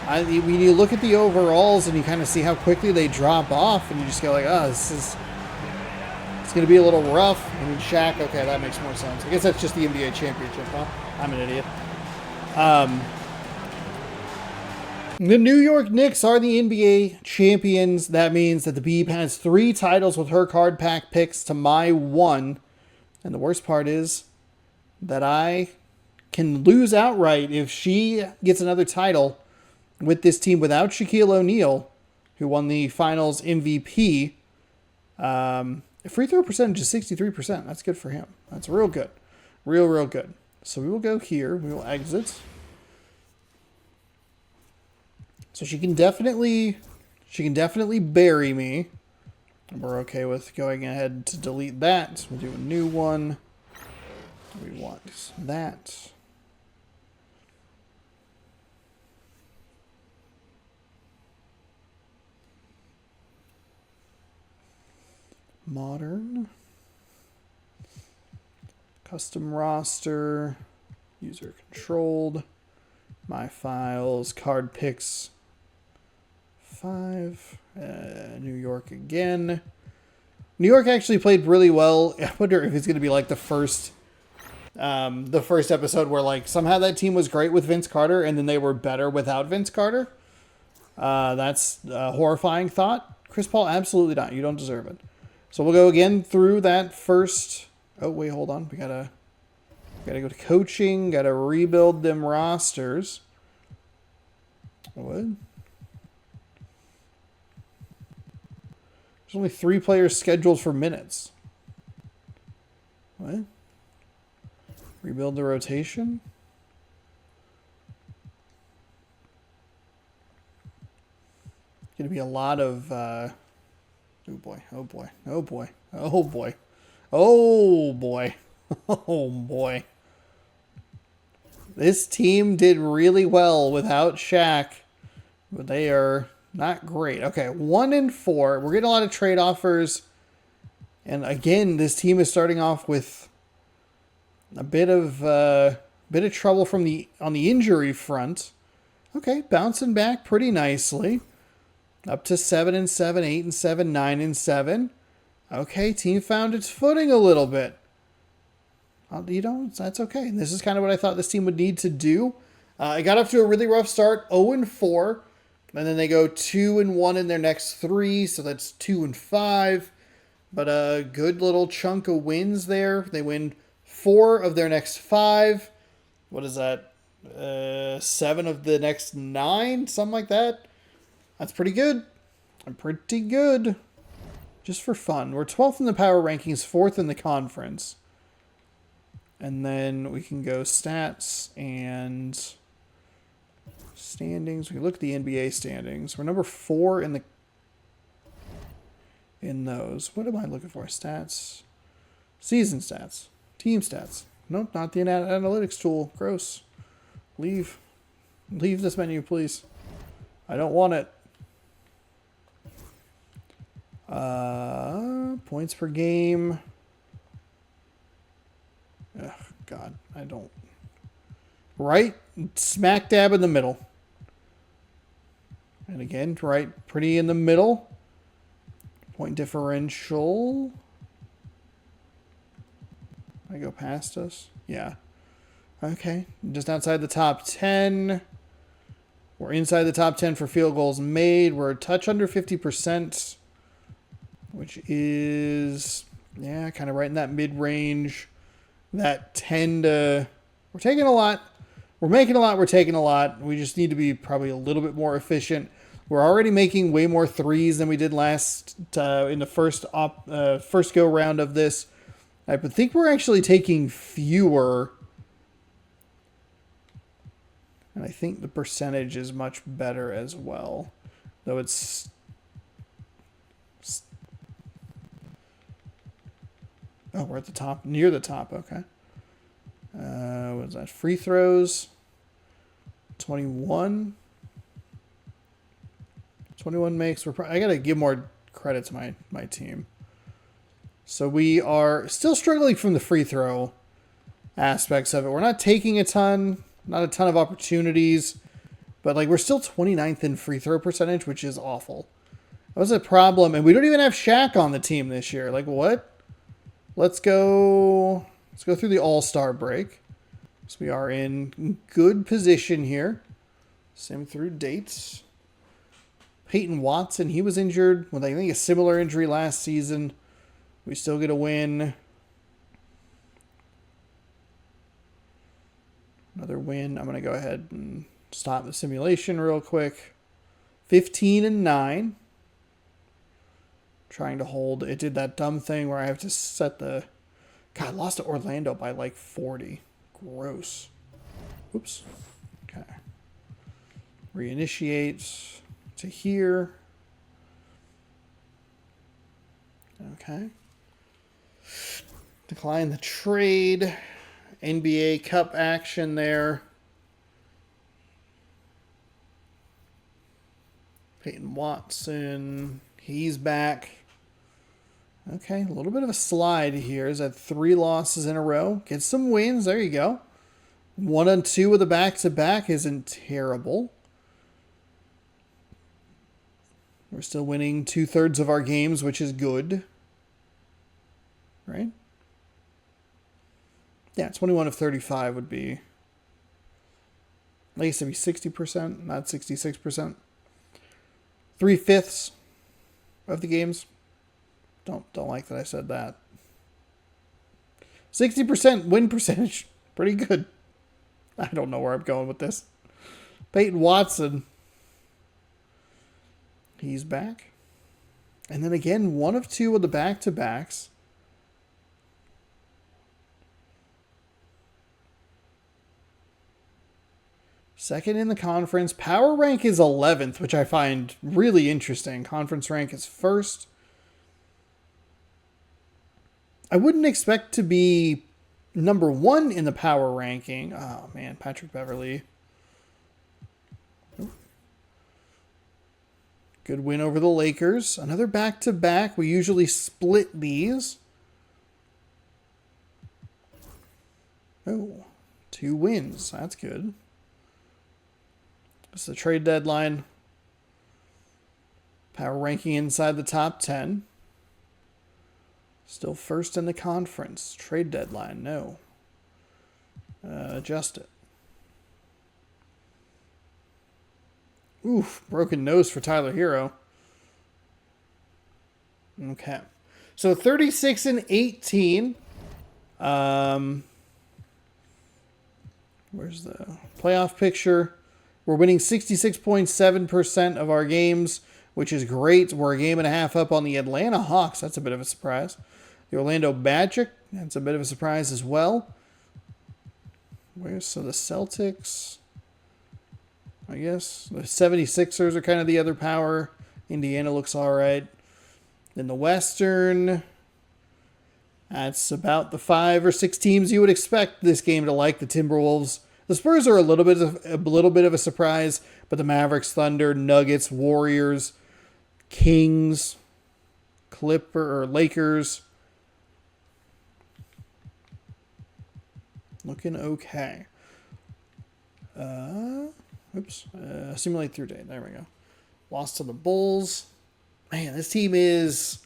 When you look at the overalls and you kind of see how quickly they drop off, and you just go like, oh, it's going to be a little rough. I mean, Shaq, okay, that makes more sense. I guess that's just the NBA championship, huh? I'm an idiot. The New York Knicks are the NBA champions. That means that the Beeb has 3 titles with her card pack picks to my 1. And the worst part is that I can lose outright if she gets another title with this team without Shaquille O'Neal, who won the Finals MVP. Free throw percentage is 63%. That's good for him. That's real good. Real good. So we will go here. We will exit. So she can definitely bury me. And we're okay with going ahead to delete that. We'll do a new one. We want that. Modern. Custom roster. User controlled. My files. Card picks. 5. New York again. New York actually played really well. I wonder if it's going to be like the first episode where like somehow that team was great with Vince Carter and then they were better without Vince Carter. That's a horrifying thought. Chris Paul, absolutely not. You don't deserve it. So we'll go again through that first. Oh wait, hold on. We gotta go to coaching. Gotta rebuild them rosters. What? There's only 3 players scheduled for minutes. What? Rebuild the rotation? Going to be a lot of... oh boy, oh boy, oh boy, oh boy, oh boy, oh boy. This team did really well without Shaq, but they are... not great. Okay, 1-4. We're getting a lot of trade offers. And again, this team is starting off with a bit of trouble on the injury front. Okay, bouncing back pretty nicely. Up to 7-7, 8-7, 9-7. Okay, team found its footing a little bit. That's okay. And this is kind of what I thought this team would need to do. It got off to a really rough start, 0-4. And then they go 2-1 in their next 3, so that's 2-5. But a good little chunk of wins there. They win 4 of their next 5. What is that? 7 of the next 9, something like that. That's pretty good. Pretty good. Just for fun. We're 12th in the power rankings, 4th in the conference. And then we can go stats and... standings. We look at the NBA standings. We're number 4 in those. What am I looking for? Stats. Season stats. Team stats. Nope, not the analytics tool. Gross. Leave this menu, please. I don't want it. Points per game. Ugh, God, I don't. right smack dab in the middle. And again, right pretty in the middle. Point differential. I go past us? Yeah. Okay. Just outside the top 10. We're inside the top 10 for field goals made. We're a touch under 50%, which is, yeah, kind of right in that mid-range. That 10 to... We're taking a lot. We're making a lot. We're taking a lot. We just need to be probably a little bit more efficient. We're already making way more threes than we did last in the first go round of this. I think we're actually taking fewer. And I think the percentage is much better as well. Though it's... Oh, we're at the top. Near the top. Okay. What is that? Free throws. 21. 21 makes. I got to give more credit to my team. So we are still struggling from the free throw aspects of it. We're not taking a ton. Not a ton of opportunities. But like we're still 29th in free throw percentage, which is awful. That was a problem. And we don't even have Shaq on the team this year. Like what? Let's go through the All-Star break. So we are in good position here. Same through dates. Peyton Watson, he was injured with, I think, a similar injury last season. We still get a win. Another win. I'm going to go ahead and stop the simulation real quick. 15-9. Trying to hold. It did that dumb thing where I have to set the... God, I lost to Orlando by like 40. Gross. Oops. Okay. Reinitiate to here. Okay. Decline the trade. NBA Cup action there. Peyton Watson. He's back. Okay, a little bit of a slide here. He's had 3 losses in a row. Get some wins. There you go. 1-2 with a back-to-back isn't terrible. We're still winning 2/3 of our games, which is good. Right? Yeah, 21 of 35 would be... I guess it'd be 60%, not 66%. 3/5 of the games. Don't like that I said that. 60% win percentage. Pretty good. I don't know where I'm going with this. Peyton Watson. He's back. And then again, 1 of 2 with the back-to-backs. Second in the conference. Power rank is 11th, which I find really interesting. Conference rank is first. I wouldn't expect to be number 1 in the power ranking. Oh, man. Patrick Beverley. Good win over the Lakers. Another back-to-back. We usually split these. Oh, 2 wins. That's good. It's the trade deadline. Power ranking inside the top 10. Still first in the conference. Trade deadline, no. Adjust it. Oof, broken nose for Tyler Hero. Okay. So 36-18. Where's the playoff picture? We're winning 66.7% of our games, which is great. We're a game and a half up on the Atlanta Hawks. That's a bit of a surprise. The Orlando Magic, that's a bit of a surprise as well. So the Celtics, I guess. The 76ers are kind of the other power. Indiana looks all right. In the Western, that's about the 5 or 6 teams you would expect this game to like. The Timberwolves. The Spurs are a little bit of a surprise, but the Mavericks, Thunder, Nuggets, Warriors, Kings, Lakers, looking okay. Oops. Simulate through date. There we go. Lost to the Bulls. Man, this team's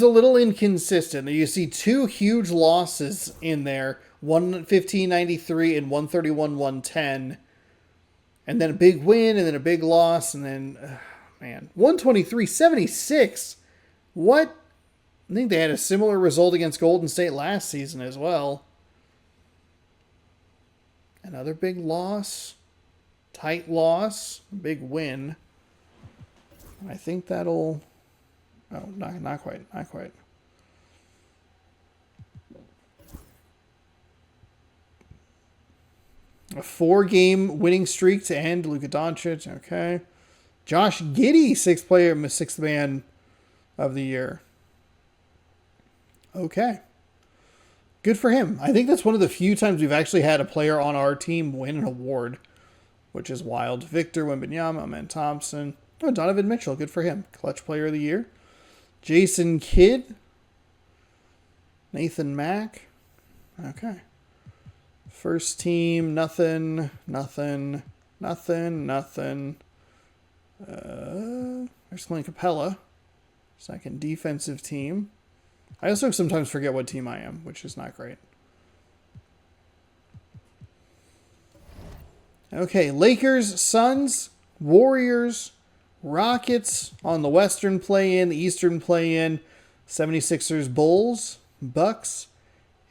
a little inconsistent. You see two huge losses in there, 115-93 and 131-110. And then a big win, and then a big loss, and then, man, 123-76. What? I think they had a similar result against Golden State last season as well. Another big loss. Tight loss. Big win. I think that'll... Oh, not quite. Not quite. A 4-game winning streak to end. Luka Doncic. Okay. Josh Giddey, sixth man of the year. Okay. Good for him. I think that's one of the few times we've actually had a player on our team win an award, which is wild. Victor Wembanyama, Amen Thompson. Oh, Donovan Mitchell. Good for him. Clutch player of the year. Jason Kidd. Nathan Mack. Okay. First team, nothing. There's Clint Capella. Second defensive team. I also sometimes forget what team I am, which is not great. Okay, Lakers, Suns, Warriors, Rockets on the Western play-in, the Eastern play-in, 76ers, Bulls, Bucks,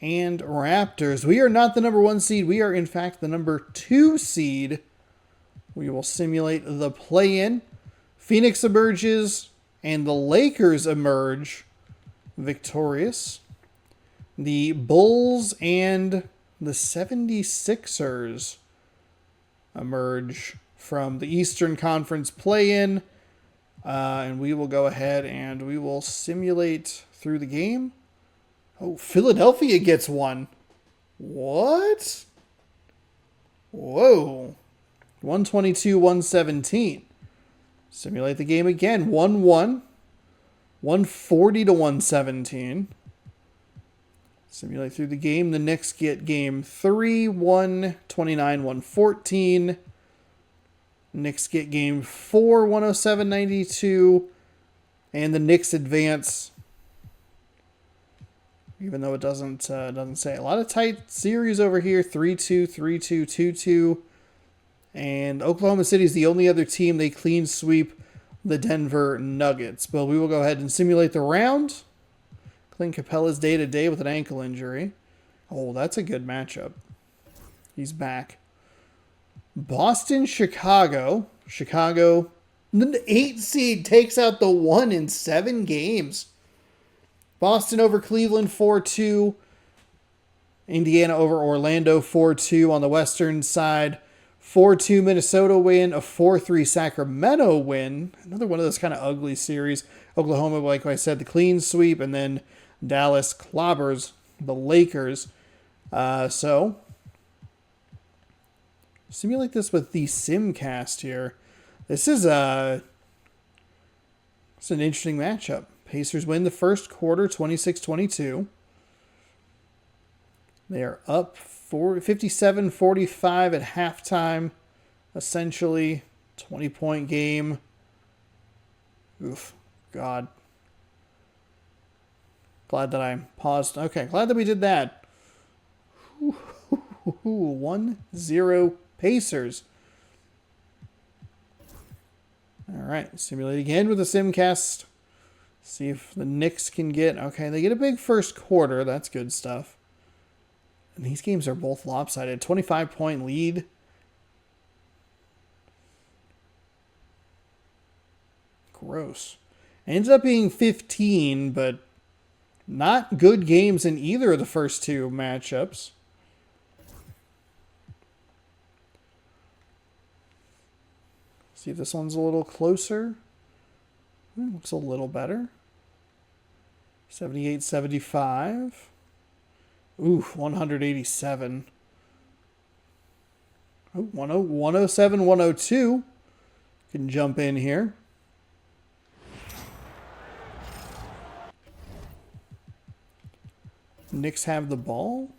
and Raptors. We are not the number 1 seed. We are, in fact, the number 2 seed. We will simulate the play-in. Phoenix emerges, and the Lakers emerge victorious. The Bulls and the 76ers emerge from the Eastern Conference play-in. And we will go ahead and we will simulate through the game. Oh, Philadelphia gets one. What? Whoa. 122-117. Simulate the game again. 1-1. 140-117. Simulate through the game. The Knicks get game 3. 129-114. Knicks get game 4. 107-92. And the Knicks advance. Even though it doesn't say. A lot of tight series over here. 3-2, 3-2, 2-2. And Oklahoma City is the only other team. They clean sweep the Denver Nuggets. But we will go ahead and simulate the round. Clint Capella's day-to-day with an ankle injury. Oh, that's a good matchup. He's back. Boston, Chicago. Chicago, the 8 seed, takes out the 1 in 7 games. Boston over Cleveland 4-2. Indiana over Orlando 4-2 on the western side. 4-2 Minnesota win, a 4-3 Sacramento win. Another one of those kind of ugly series. Oklahoma, like I said, the clean sweep, and then Dallas clobbers the Lakers. So, simulate this with the Simcast here. This is it's an interesting matchup. Pacers win the first quarter, 26-22. They are up 57-45 at halftime. Essentially, 20-point game. Oof, God. Glad that I paused. Okay, glad that we did that. 1-0 Pacers. All right, simulate again with the Simcast. See if the Knicks can get... Okay, they get a big first quarter. That's good stuff. And these games are both lopsided. 25-point lead. Gross. Ends up being 15, but not good games in either of the first 2 matchups. See if this one's a little closer. Looks a little better. 78-75. Ooh, 187. Oh, 107-102. Can jump in here. Knicks have the ball.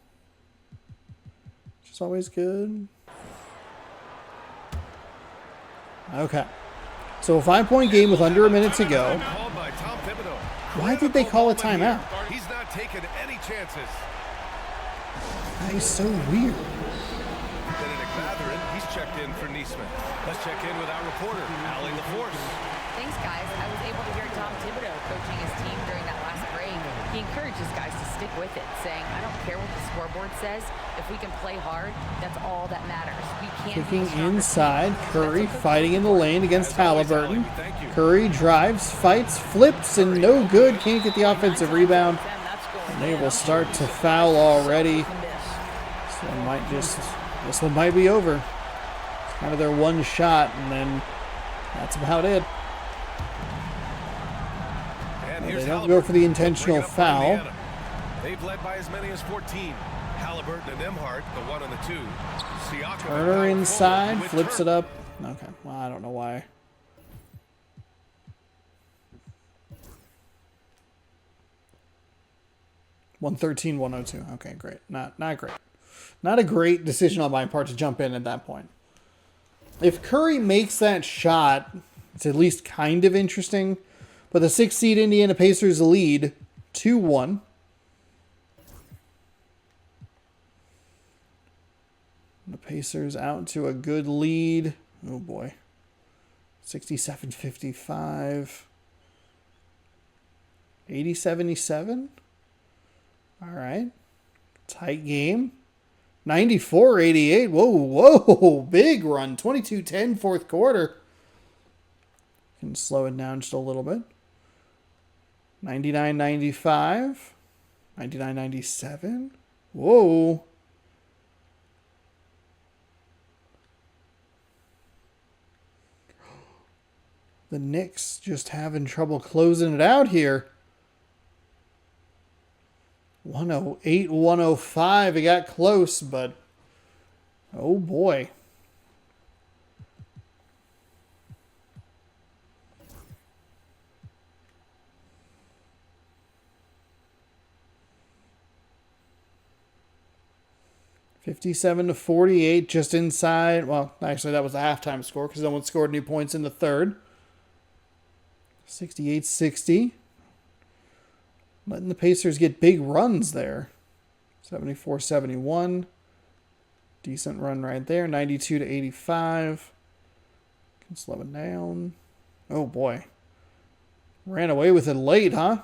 It's always good. Okay. So a 5-point game with under a minute to go. Why did they call a timeout? He's not taking any chances. That is so weird. Benedict Mathurin, he's checked in for Neesmith. Let's check in with our reporter, Allie LaForce. Thanks, guys. I was able to hear Tom Thibodeau coaching his team during that last break. He encourages guys to stick with it, saying, I don't care what the scoreboard says. If we can play hard, that's all that matters. We can't Kicking inside. Curry fighting in the lane against Halliburton. Curry drives, fights, flips, and no good. Can't get the offensive rebound. And they will start to foul already. So it might just, this one might be over. It's kind of their one shot, and then that's about it. They don't go for the intentional foul. They've led by as many as 14. Halliburton and Emhart, the 1 and the 2. Siakam Turner inside, flips it up. Okay, well, I don't know why. $113, 102. Okay, great. Not great. Not a great decision on my part to jump in at that point. If Curry makes that shot, it's at least kind of interesting. But the 6th seed Indiana Pacers lead 2-1. The Pacers out to a good lead. Oh boy. 67-55. 80-77. All right. Tight game. 94-88. Whoa. Big run. 22-10 fourth quarter. Can slow it down just a little bit. 99-95. 99-97. Whoa. The Knicks just having trouble closing it out here. 108-105. It got close, but oh boy. $57-48, just inside. Well, actually, that was the halftime score because no one scored any points in the third. 68-60. Letting the Pacers get big runs there. 74-71. Decent run right there. 92-85. Can slow it down. Oh, boy. Ran away with it late, huh?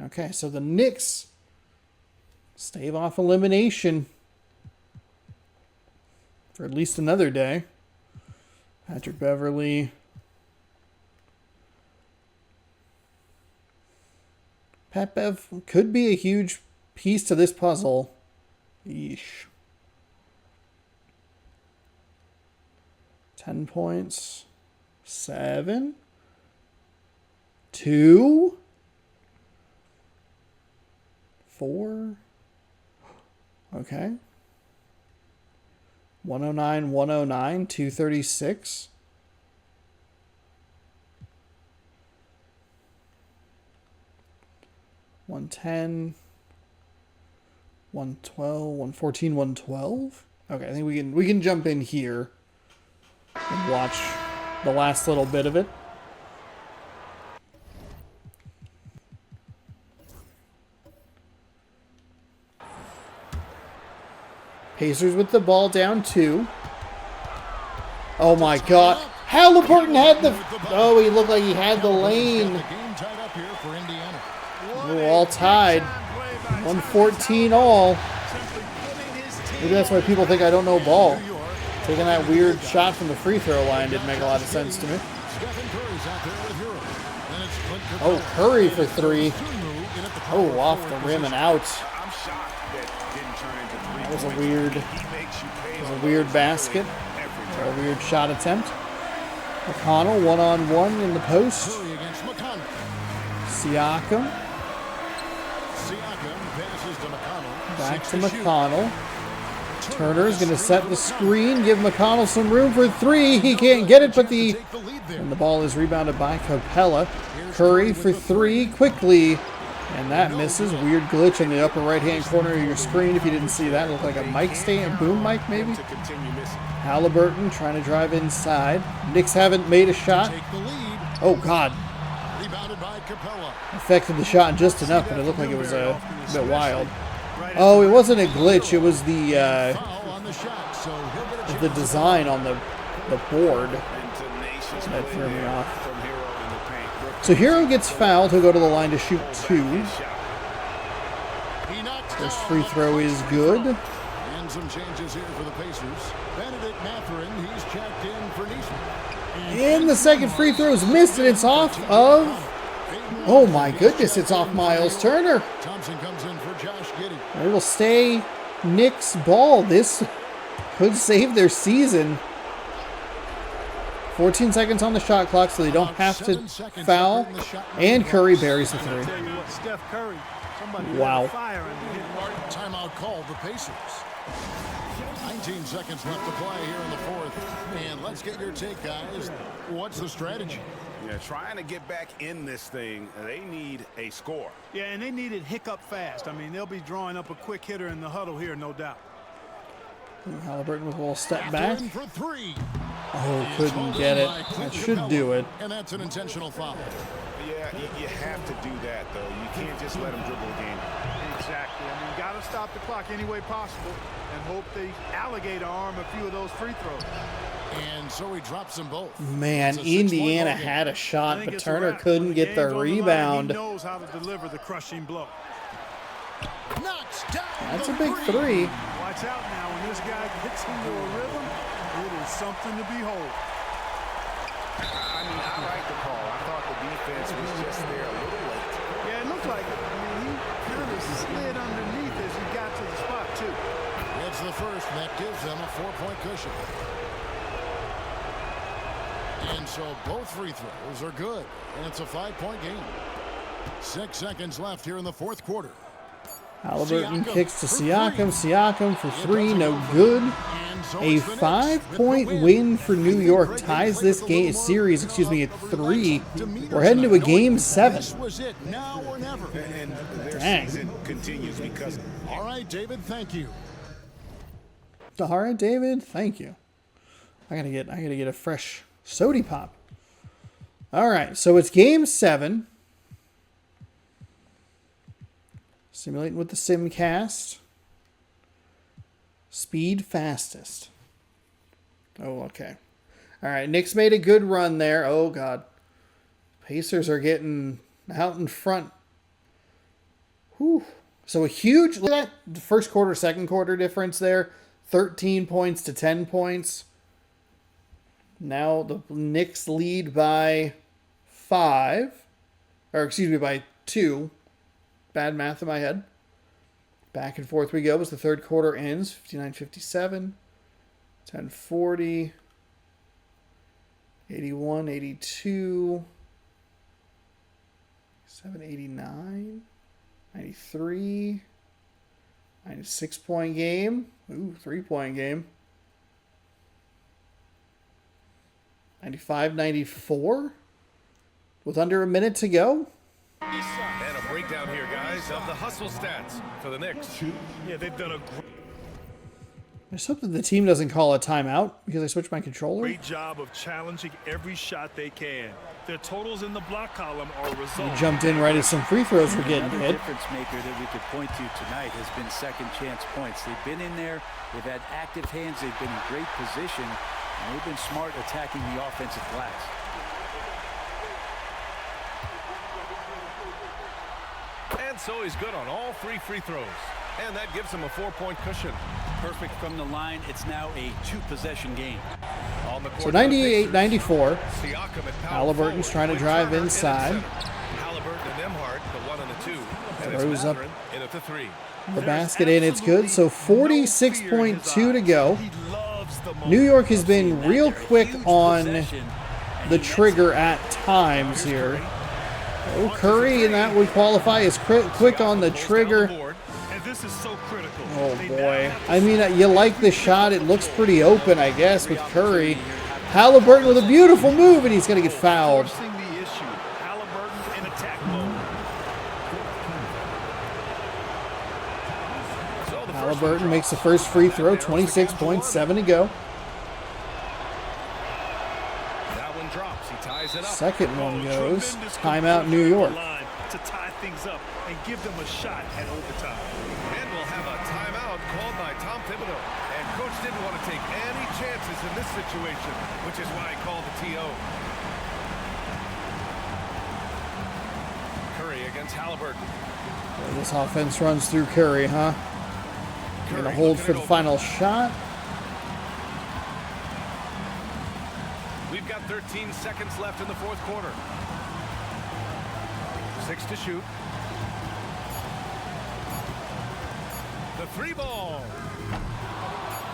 Okay, so the Knicks stave off elimination for at least another day. Patrick Beverley. Pat Bev could be a huge piece to this puzzle. Yeesh. 10 points. 7. 2. 4. Okay. 109, 109, 236. $110, 112, $114, 112. Okay, I think we can jump in here and watch the last little bit of it. Pacers with the ball down 2. Oh my God. Halliburton had the... Oh, he looked like he had the lane. Oh, all tied. 114 all. Maybe that's why people think I don't know ball. Taking that weird shot from the free throw line didn't make a lot of sense to me. Oh, Curry for 3. Oh, off the rim and out. That was a weird basket. A weird shot attempt. McConnell one-on-one in the post. Siakam. Back to McConnell. Turner's going to set the screen, give McConnell some room for 3. He can't get it, but and the ball is rebounded by Capella. Curry for 3, quickly And that misses. Weird glitch in the upper right-hand corner of your screen. If you didn't see that, it looked like a mic stand, a boom mic maybe. Halliburton trying to drive inside. Knicks haven't made a shot. Oh, God. Rebounded by Capella. Affected the shot just enough, but it looked like it was a bit wild. Oh, it wasn't a glitch. It was the Foul on the shot, so he'll get a the chance. design on the board And tenacious that play threw me there off. from Hero in the paint. So Hero gets fouled. He'll go to the line to shoot 2. He knocks First down free the throw first is free good. throw. And some changes here for the Pacers. Benedict Mathurin, he's checked in for Neesmith. And the second free throw is missed, and it's off of... Oh my goodness, it's off Miles Turner. Thompson comes in for Josh Giddey. It'll stay Knicks ball. This could save their season. 14 seconds on the shot clock, so they don't have to foul. And Curry buries the 3. Tell you what, Steph Curry, somebody Wow. lit a fire under him. Timeout called the Pacers. 19 seconds left to play here in the fourth. And let's get your take, guys. What's the strategy? Yeah, trying to get back in this thing, they need a score. Yeah, and they need it hiccup fast. I mean, they'll be drawing up a quick hitter in the huddle here, no doubt. Halliburton with a little step back. In for 3. Oh, couldn't get it. That should do it. And that's an intentional foul. Yeah, you have to do that, though. You can't just let them dribble the game. Exactly. I mean, got to stop the clock any way possible and hope they alligator arm a few of those free throws. And so he drops them both. Man, It's a 6-point Indiana ball game. had a I shot, think but it's a Turner wrap. couldn't When get the game's on line, rebound. He knows how to deliver the crushing blow. Knocks down That's the a big 3. Watch out now. When this guy gets into a rhythm, it is something to behold. I mean, I like the call. I thought the defense was just there a little late. Yeah, it looked like it. I mean, he kind of slid underneath as he got to the spot, too. It's the first, and that gives them a 4-point cushion. And so both free throws are good, and it's a 5-point game. 6 seconds left here in the fourth quarter. Halliburton Siakam kicks to for 3. Siakam for 3, no good. And so A it's the Knicks with the 5-point win for New York ties this series, at 3. We're heading to a game 7. This was it, now or never. And their Dang. season continues because All right, David, thank you. All right, David, thank you. I gotta get a fresh sody pop. All right, so it's game 7. Simulating with the Simcast. Speed fastest. Oh, okay. All right, Knicks made a good run there. Oh, God. Pacers are getting out in front. Whew. So a huge, look at that first quarter, second quarter difference there. 13 points to 10 points. Now the Knicks lead by 5. Or excuse me, by 2. Bad math in my head. Back and forth we go as the third quarter ends. 59-57. 10-40. 81, 82. 789. 93. 96-point game. Ooh, 3-point game. 95-94. With under a minute to go. And a breakdown here, guys, of the hustle stats for the Knicks. Yeah, they've done a I just hope that the team doesn't call a timeout because I switched my controller. great job of challenging every shot they can. Their totals in the block column are a He result. jumped in right as some free throws were getting Another hit. difference maker that we could point to tonight has been second chance points. They've been in there, they've had active hands, they've been in great position, and they've been smart attacking the offensive glass. And so he's good on all 3 free throws. And that gives him a 4-point cushion. Perfect from the line. It's now a 2-possession game. On the court So for the Pacers, 98-94. Siakam at power Halliburton's forward, trying to with drive Turner in at inside. center. Halliburton and Emhart, the 1 and the 2. And it's Throws up Mathurin in at the 3. The basket in, it's good. So 46.2 to go. New York has been real quick on the trigger at times here. Oh, Curry, and that would qualify as quick on the trigger. And this is so critical. Oh, boy. I mean, you like the shot. It looks pretty open, I guess, with Curry. Halliburton with a beautiful move, and he's going to get fouled. Forcing the issue. Halliburton in attack mode. the first Halliburton one makes the drops. first free throw, That narrows the game to 26.7 to 11. go. That one drops. He ties it up. Second one goes. Tremendous Timeout, New composure York. on the line to tie things up and give them a shot at overtime. And we'll have a timeout called by Tom Thibodeau. And coach didn't want to take any chances in this situation, which is why he called the TO. Curry against Halliburton. This offense runs through Curry, huh? Going to Curry hold looking for it the over. final shot. We've got 13 seconds left in the fourth quarter. 6 to shoot. The three ball.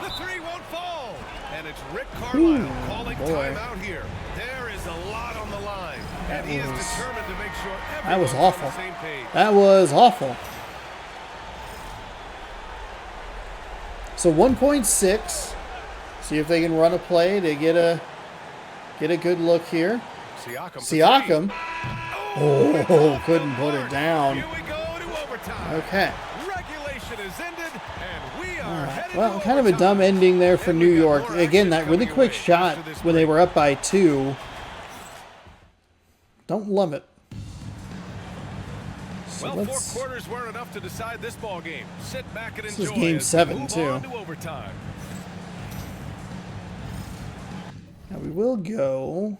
The three won't fall. And it's Rick Carlisle calling boy. timeout here. There is a lot on the line. And he is determined to make sure That was everyone's on awful. the same page. That was awful. So 1.6. See if they can run a play to get a good look here. Siakam. for Siakam. three. Oh, couldn't put it down. Here we go to overtime. Okay. Regulation is ended, and we are All right. headed Well, to kind of a dumb overtime. ending there for And New we've got York. more Again, that action really coming quick your way shot after this when they break. were up by 2. Don't love it. So Well, let's. 4 quarters weren't enough to decide this ball game. Sit back and This enjoy. is game as we 7 move too. on to overtime. Now we will go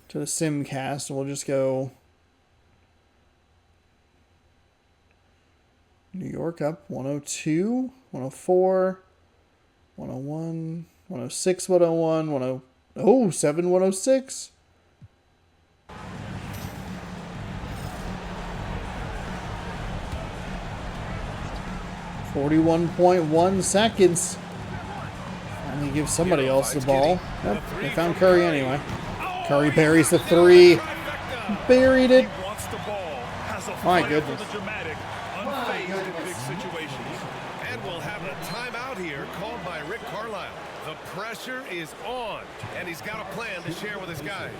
to the Simcast, and we'll just go New York up 102, 104, 101, 106, 101, 107, 106. .1 seconds. Finally give somebody else the ball. Nope, they found Curry anyway. Curry buries the three. Buried it. He wants the ball. Has a My fire for goodness. the dramatic, unfazed in big situations. And we'll have a timeout here called by Rick Carlisle. The pressure is on, and he's got a plan to share with his guys.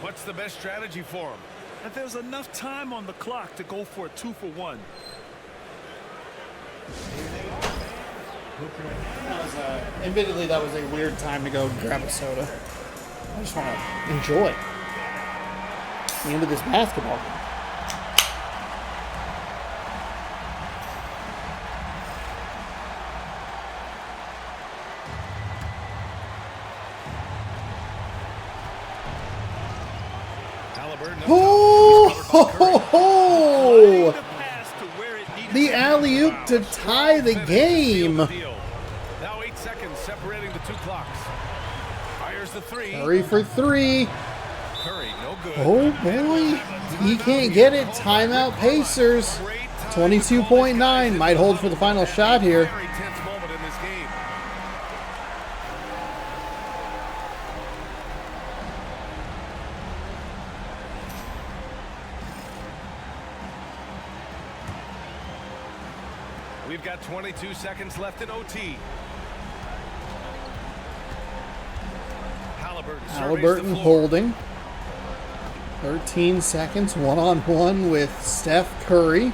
What's the best strategy for him? And there's enough time on the clock to go for a 2-for-1. Admittedly, that was a weird time to go grab a soda. I just want to enjoy the end of this basketball game. Halliburton. Oh, ho, ho, ho. The pass to where it needed The to be. alley-oop to tie the game. Now 8 seconds separating the two clocks. Fires the three. Curry for 3. Curry, no good. Oh boy, he can't get it. Timeout Pacers. 22.9 might hold for the final shot here. Very tense moment in this game. We've got 22 seconds left in OT. Halliburton surveys the Halliburton floor. holding. 13 seconds, one-on-one with Steph Curry.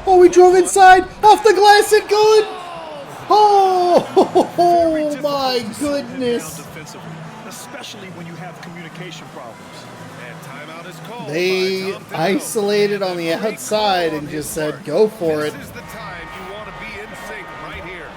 Oh, he drove inside, off the glass and good. Oh, my Down goodness. defensively, especially when you have communication problems. And timeout is called They by Tom Thibodeau. isolated on the And a great outside call and on just his said, part. go for it. This is the time you want to be in sync right here.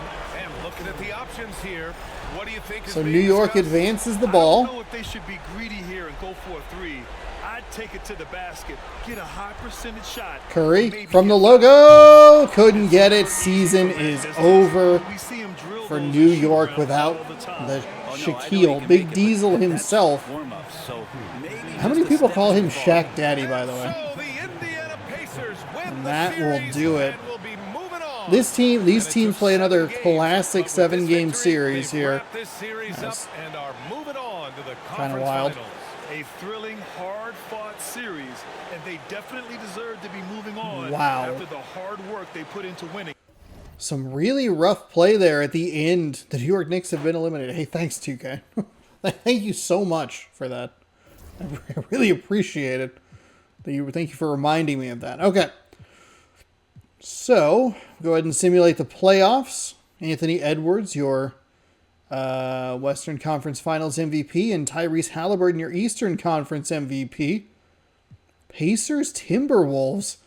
And looking at the options here, what do you think is So being New York discussed? advances the I ball. don't know if they should be greedy here and go for a 3. I'd take it to the basket, get a high percentage shot. Curry maybe from the get- logo. Couldn't get it. Season is over We see him drill for those New shoot York routes without all the time. the Oh, no, I know he Shaquille, can Big make it, Diesel but that's himself. warm-ups, so maybe How many just a people step call him too far. Shaq Daddy, by the way? So the Indiana Pacers win And the that will series do it. and will be moving on. These And it teams took play another 7 games, classic but with this 7-game victory, series they've here. wrapped this series up That's and are moving on to the kinda conference wild. finals. A thrilling, hard-fought series, and they definitely deserve to be moving on Wow. after the hard work they put into winning. Some really rough play there at the end. The New York Knicks have been eliminated. Hey, thanks, 2K. Thank you so much for that. I really appreciate it. Thank you for reminding me of that. Okay. So, go ahead and simulate the playoffs. Anthony Edwards, your Western Conference Finals MVP, and Tyrese Halliburton, your Eastern Conference MVP. Pacers, Timberwolves,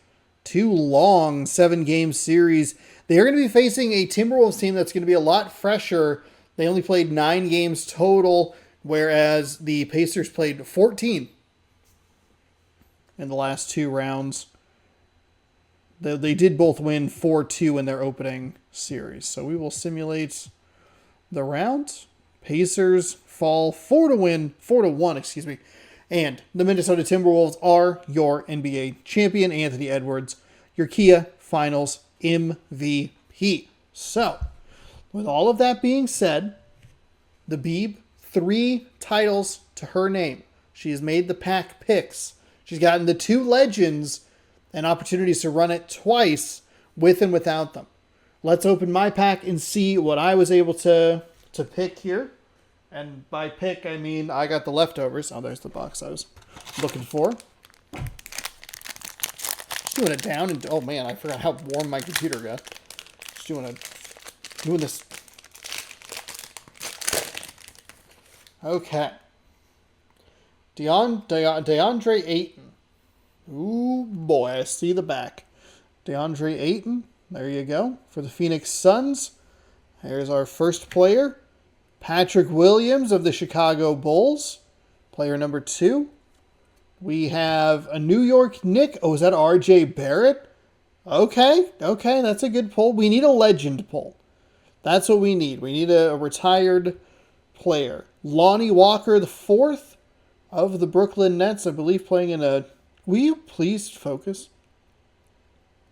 2 long 7-game series. They're going to be facing a Timberwolves team that's going to be a lot fresher. They only played 9 games total, whereas the Pacers played 14 in the last 2 rounds. They did both win 4-2 in their opening series. So we will simulate the round. Pacers fall 4-1, excuse me. And the Minnesota Timberwolves are your NBA champion, Anthony Edwards, your Kia Finals MVP. So, with all of that being said, the Beeb, 3 titles to her name. She has made the pack picks. She's gotten the 2 legends and opportunities to run it twice with and without them. Let's open my pack and see what I was able to pick here. And by pick, I mean I got the leftovers. Oh, there's the box I was looking for. Just doing it down, and oh man, I forgot how warm my computer got. Just doing this. Okay. DeAndre Ayton. Ooh, boy, I see the back. DeAndre Ayton, there you go. For the Phoenix Suns, here's our first player. Patrick Williams of the Chicago Bulls, player number 2. We have a New York Knick. Oh, is that R.J. Barrett? Okay, that's a good pull. We need a legend pull. That's what we need. We need a retired player. Lonnie Walker, the 4th of the Brooklyn Nets, I believe playing in a... Will you please focus?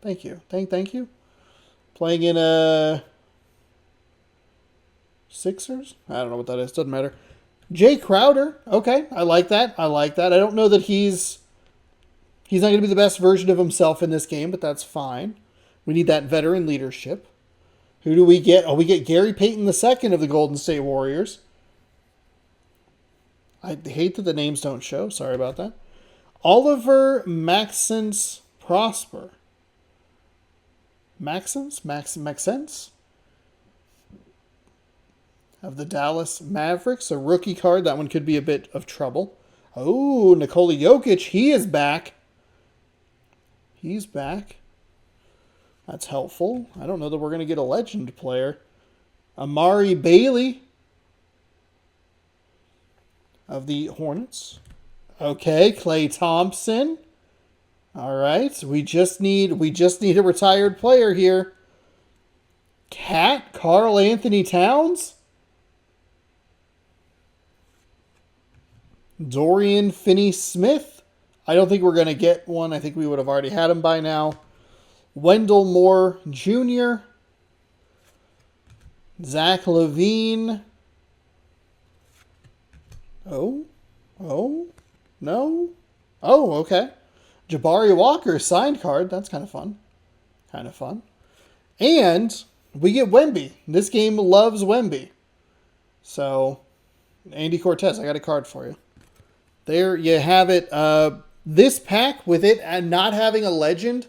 Thank you. Thank you. Playing in a... Sixers? I don't know what that is. Doesn't matter. Jay Crowder. Okay, I like that. I don't know that he's not going to be the best version of himself in this game, but that's fine. We need that veteran leadership. Who do we get? Oh, we get Gary Payton II of the Golden State Warriors. I hate that the names don't show. Sorry about that. Oliver Maxence Prosper. Maxence? Of the Dallas Mavericks. A rookie card. That one could be a bit of trouble. Oh, Nikola Jokic. He is back. He's back. That's helpful. I don't know that we're going to get a legend player. Amari Bailey of the Hornets. Okay, Klay Thompson. All right, we just need a retired player here. Karl Anthony Towns. Dorian Finney-Smith. I don't think we're going to get one. I think we would have already had him by now. Wendell Moore Jr. Zach LaVine. Oh, no. Oh, okay. Jabari Walker signed card. That's kind of fun. And we get Wemby. This game loves Wemby. So, Andy Cortez, I got a card for you. There you have it. This pack, with it and not having a legend,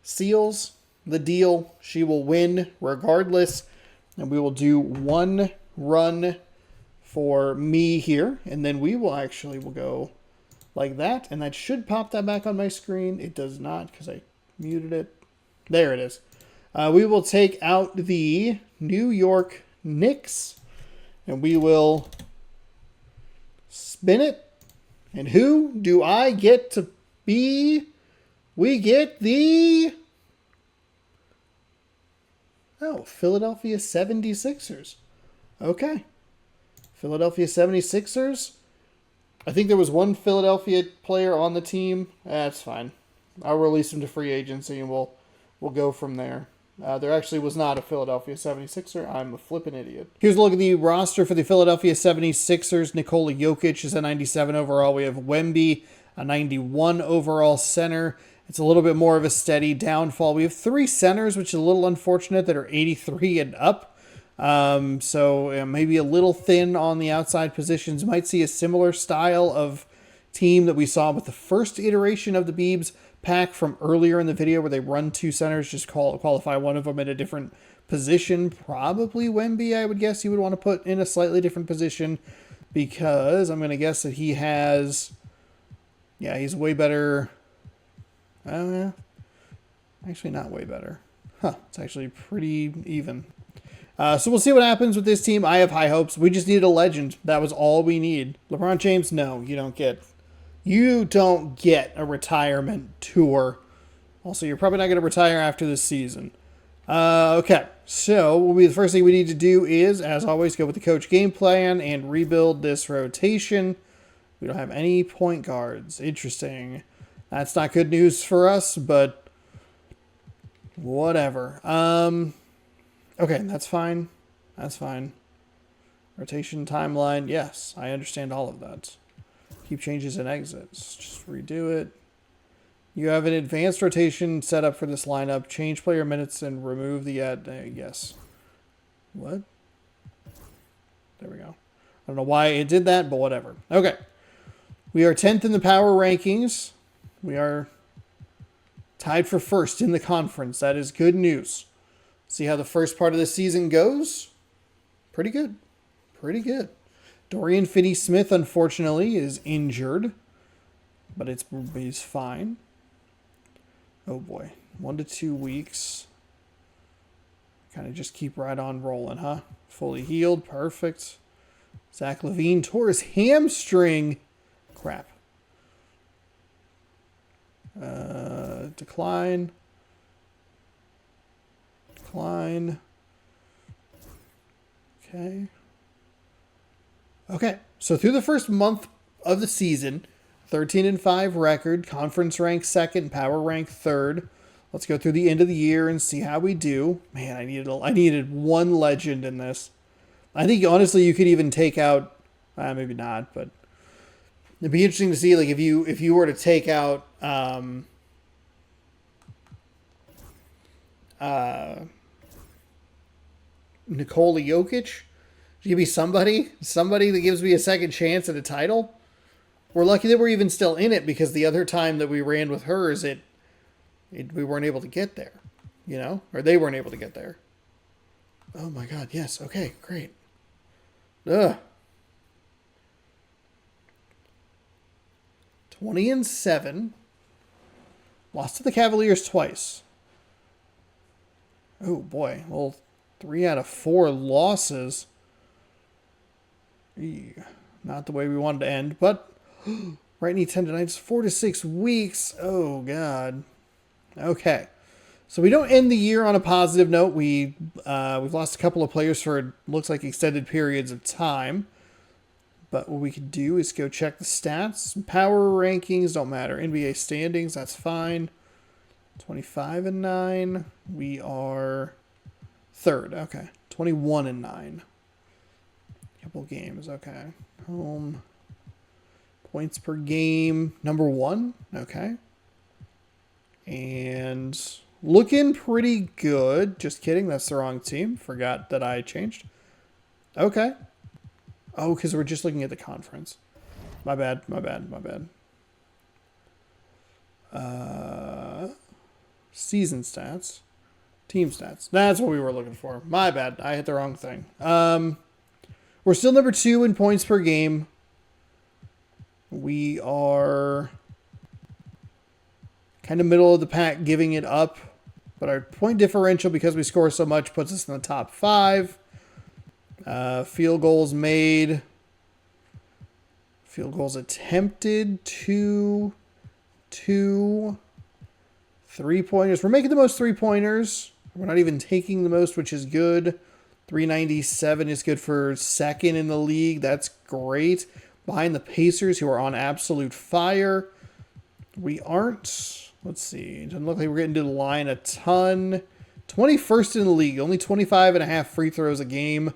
seals the deal. She will win regardless. And we will do one run for me here. And then we'll go like that. And that should pop that back on my screen. It does not because I muted it. There it is. We will take out the New York Knicks. And we will spin it. And who do I get to be? We get the... Philadelphia 76ers. Okay. Philadelphia 76ers. I think there was one Philadelphia player on the team. That's fine. I'll release him to free agency and we'll go from there. There actually was not a Philadelphia 76er. I'm a flippin' idiot. Here's a look at the roster for the Philadelphia 76ers. Nikola Jokic is a 97 overall. We have Wemby, a 91 overall center. It's a little bit more of a steady downfall. We have 3 centers, which is a little unfortunate, that are 83 and up. So maybe a little thin on the outside positions. Might see a similar style of team that we saw with the first iteration of the Biebs pack from earlier in the video where they run 2 centers, just qualify one of them in a different position. Probably Wemby, I would guess you would want to put in a slightly different position because I'm going to guess that he has, yeah, he's way better. Actually not way better. It's actually pretty even. So we'll see what happens with this team. I have high hopes. We just needed a legend. That was all we need. LeBron James, no, you don't get a retirement tour. Also, you're probably not going to retire after this season. Okay, so the first thing we need to do is, as always, go with the coach game plan and rebuild this rotation. We don't have any point guards. Interesting. That's not good news for us, but whatever. Okay, that's fine. That's fine. Rotation timeline. Yes, I understand all of that. Keep changes and exits. Just redo it. You have an advanced rotation set up for this lineup. Change player minutes and remove the yes. What? There we go. I don't know why it did that, but whatever. Okay. We are 10th in the power rankings. We are tied for first in the conference. That is good news. See how the first part of the season goes? Pretty good. Pretty good. Dorian Finney-Smith, unfortunately, is injured. But he's fine. Oh boy. 1 to 2 weeks. Kind of just keep right on rolling, huh? Fully healed. Perfect. Zach LaVine tore his hamstring. Crap. Decline. Decline. Okay. Okay. So through the first month of the season, 13-5 record, conference rank 2nd, power rank 3rd. Let's go through the end of the year and see how we do. Man, I needed one legend in this. I think honestly you could even take out, maybe not, but it'd be interesting to see like if you were to take out Nikola Jokic. Give me somebody that gives me a second chance at a title. We're lucky that we're even still in it because the other time that we ran with hers, we weren't able to get there, or they weren't able to get there. Oh my God, yes. Okay, great. Ugh. 20-7. Lost to the Cavaliers twice. Oh boy. Well, 3 out of 4 losses. Not the way we wanted to end, but right knee tendonitis, 4 to 6 weeks. Oh God. Okay. So we don't end the year on a positive note. We've lost a couple of players for looks like extended periods of time. But what we could do is go check the stats. Power rankings don't matter. NBA standings, that's fine. 25-9. We are 3rd. Okay. 21-9. Couple games. Okay. Home. Points per game. Number 1. Okay. And looking pretty good. Just kidding. That's the wrong team. Forgot that I changed. Okay. Oh, because we're just looking at the conference. My bad. Season stats. Team stats. That's what we were looking for. My bad. I hit the wrong thing. We're still number 2 in points per game. We are kind of middle of the pack, giving it up. But our point differential, because we score so much, puts us in the top 5. Field goals made. Field goals attempted. 2. 3-pointers. We're making the most 3-pointers. We're not even taking the most, which is good. 397 is good for 2nd in the league. That's great. Behind the Pacers, who are on absolute fire. We aren't. Let's see. It doesn't look like we're getting to the line a ton. 21st in the league. Only 25.5 free throws a game.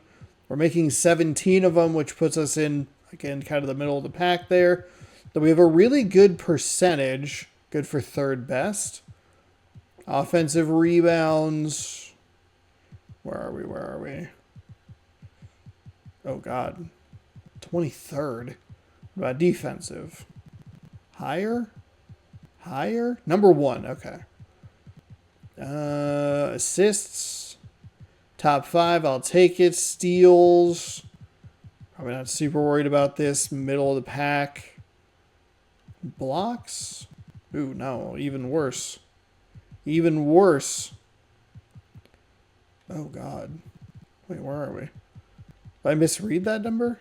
We're making 17 of them, which puts us in, again, kind of the middle of the pack there. But we have a really good percentage. Good for 3rd best. Offensive rebounds. Where are we? Oh, God. 23rd. What about defensive? Higher? Higher? Number 1. Okay. Assists. Top 5. I'll take it. Steals. Probably not super worried about this. Middle of the pack. Blocks. Ooh, no. Even worse. Even worse. Oh, God. Wait, where are we? Did I misread that number?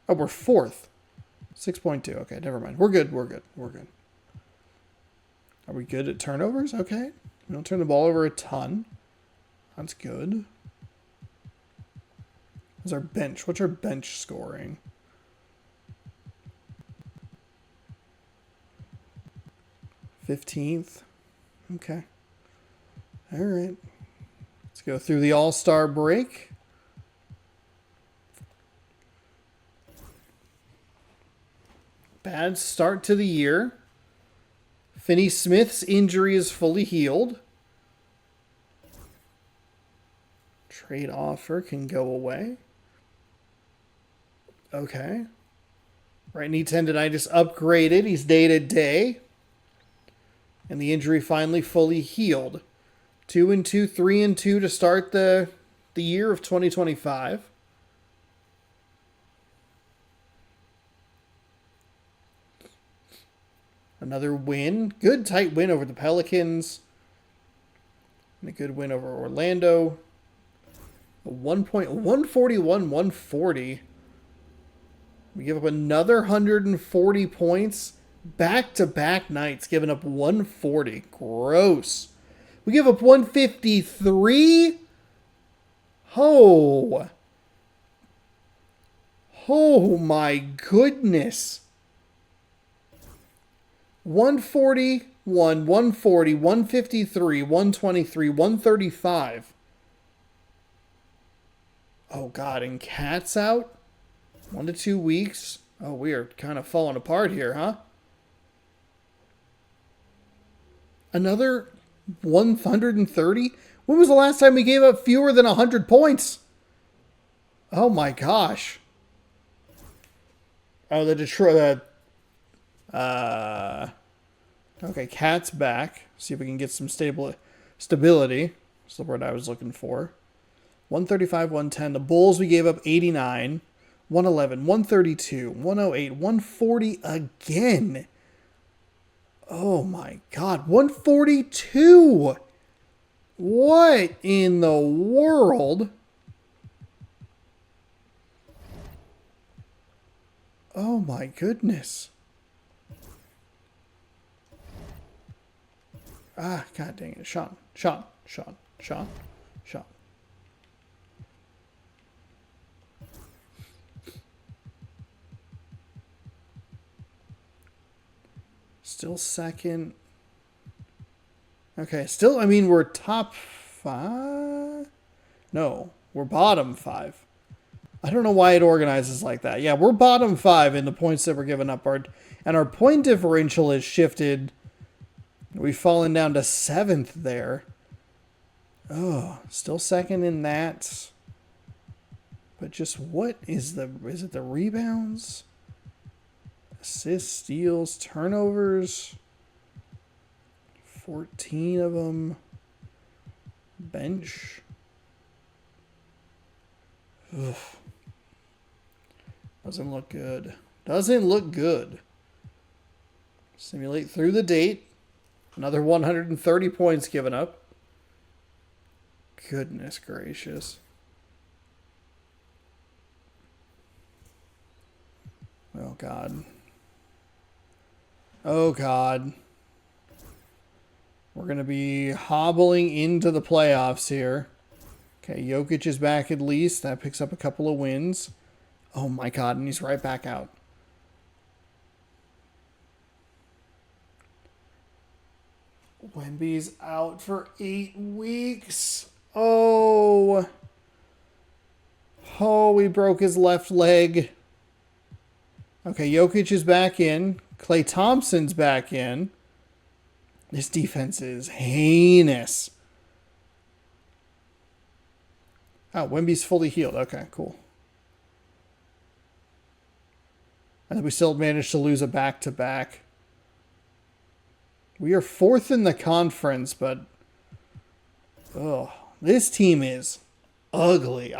Oh, we're 4th. 6.2. Okay, never mind. We're good. We're good. We're good. Are we good at turnovers? Okay. We don't turn the ball over a ton. That's good. What's our bench? What's our bench scoring? .15th. Okay. All right. Let's go through the All-Star break. Bad start to the year. Finney Smith's injury is fully healed. Trade offer can go away. Okay. Right knee tendonitis upgraded. He's day to day. And the injury finally fully healed. 2-2, 3-2 to start the year of 2025. Another win. Good tight win over the Pelicans. And a good win over Orlando. A 141-140. We give up another 140 points. Back-to-back nights, giving up 140. Gross. We give up 153. Oh. Oh my goodness. 141, 140, 153, 123, 135. Oh God, and Cat's out? 1 to 2 weeks. Oh, we are kind of falling apart here, huh? Another 130? When was the last time we gave up fewer than 100 points? Oh my gosh. Oh, the Detroit... okay, Cat's back. See if we can get some stability. That's the word I was looking for. 135, 110. The Bulls, we gave up 89. 111, 132, 108, 140 again. Oh my God, 142. What in the world? Oh my goodness. Ah, God dang it. Sean. Still second. Okay, still, I mean, we're top 5? No, we're bottom 5. I don't know why it organizes like that. Yeah, we're bottom 5 in the points that we're giving up. And our point differential has shifted. We've fallen down to 7th there. Oh, still second in that. But just what is it the rebounds? Assists, steals, turnovers. 14 of them. Bench. Ugh. Doesn't look good. Doesn't look good. Simulate through the date. Another 130 points given up. Goodness gracious. Oh, God. Oh, God. We're going to be hobbling into the playoffs here. Okay, Jokic is back at least. That picks up a couple of wins. Oh, my God, and he's right back out. Wemby's out for 8 weeks. Oh. Oh, he broke his left leg. Okay, Jokic is back in. Klay Thompson's back in. This defense is heinous. Oh, Wemby's fully healed. Okay, cool. And we still managed to lose a back-to-back. We are 4th in the conference, but this team is ugly.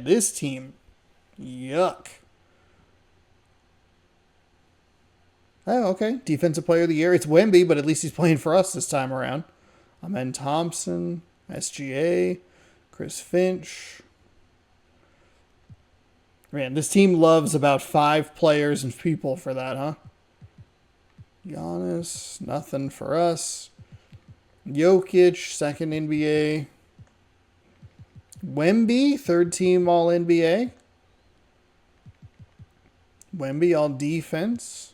This team, yuck. Oh, okay. Defensive Player of the Year. It's Wemby, but at least he's playing for us this time around. Amen Thompson, SGA, Chris Finch. Man, this team loves about 5 players and people for that, huh? Giannis, nothing for us. Jokic, 2nd NBA. Wemby, 3rd team All NBA. Wemby, All Defense.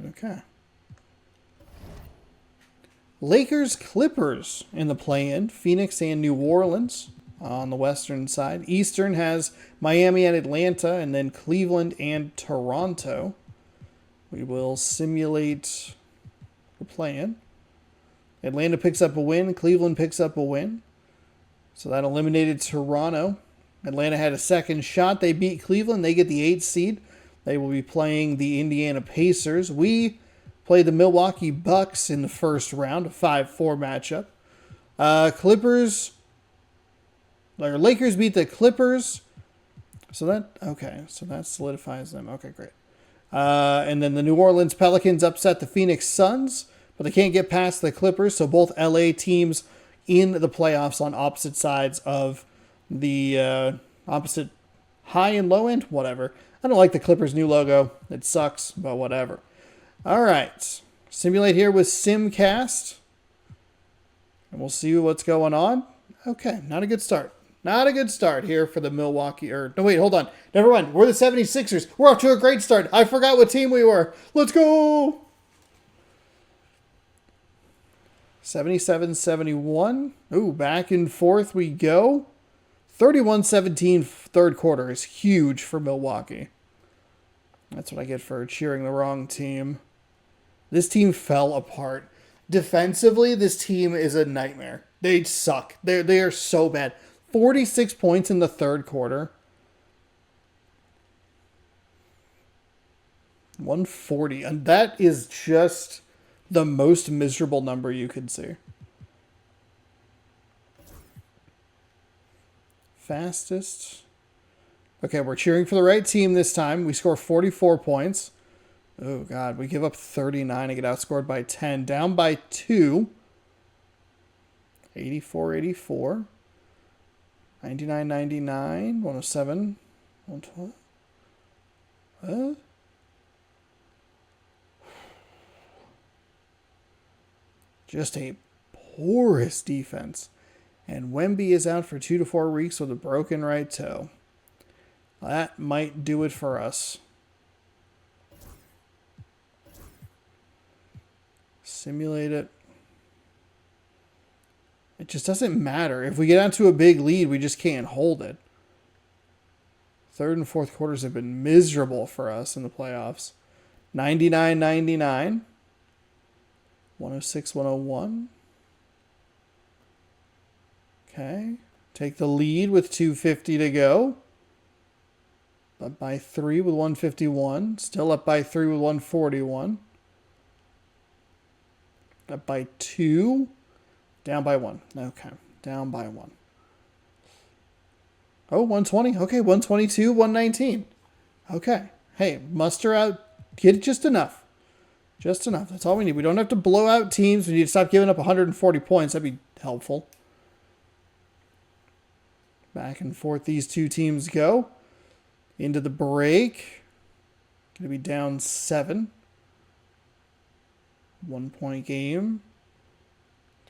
Okay. Lakers, Clippers in the play-in. Phoenix and New Orleans on the western side. Eastern has Miami and Atlanta, and then Cleveland and Toronto. We will simulate the play-in. Atlanta picks up a win. Cleveland picks up a win. So that eliminated Toronto. Atlanta had a second shot. They beat Cleveland. They get the 8th seed. They will be playing the Indiana Pacers. We play the Milwaukee Bucks in the first round, a 5-4 matchup. Lakers beat the Clippers. So that solidifies them. Okay, great. And then the New Orleans Pelicans upset the Phoenix Suns, but they can't get past the Clippers. So both LA teams in the playoffs on opposite sides of the opposite high and low end, whatever. I don't like the Clippers' new logo. It sucks, but whatever. All right. Simulate here with SimCast. And we'll see what's going on. Okay, not a good start. Not a good start here for the Milwaukee. No, wait, hold on. Never mind. We're the 76ers. We're off to a great start. I forgot what team we were. Let's go. 77-71. Ooh, back and forth we go. 31-17 third quarter is huge for Milwaukee. That's what I get for cheering the wrong team. This team fell apart. Defensively, this team is a nightmare. They suck. They are so bad. 46 points in the third quarter. 140. And that is just the most miserable number you could see. Fastest. Okay, we're cheering for the right team this time. We score 44 points. Oh, God. We give up 39 and get outscored by 10. Down by 2. 84-84. 99-99. 107. 112. Just a porous defense. And Wemby is out for 2 to 4 weeks with a broken right toe. That might do it for us. Simulate it. It just doesn't matter. If we get onto a big lead, we just can't hold it. Third and fourth quarters have been miserable for us in the playoffs. 99-99. 106-101. Okay. Take the lead with 2:50 to go. Up by 3 with 151. Still up by 3 with 141. Up by 2. Down by 1. Okay. Down by 1. Oh, 120. Okay, 122, 119. Okay. Hey, muster out. Get just enough. Just enough. That's all we need. We don't have to blow out teams. We need to stop giving up 140 points. That'd be helpful. Back and forth these two teams go. Into the break. Going to be down 7. 1-point game.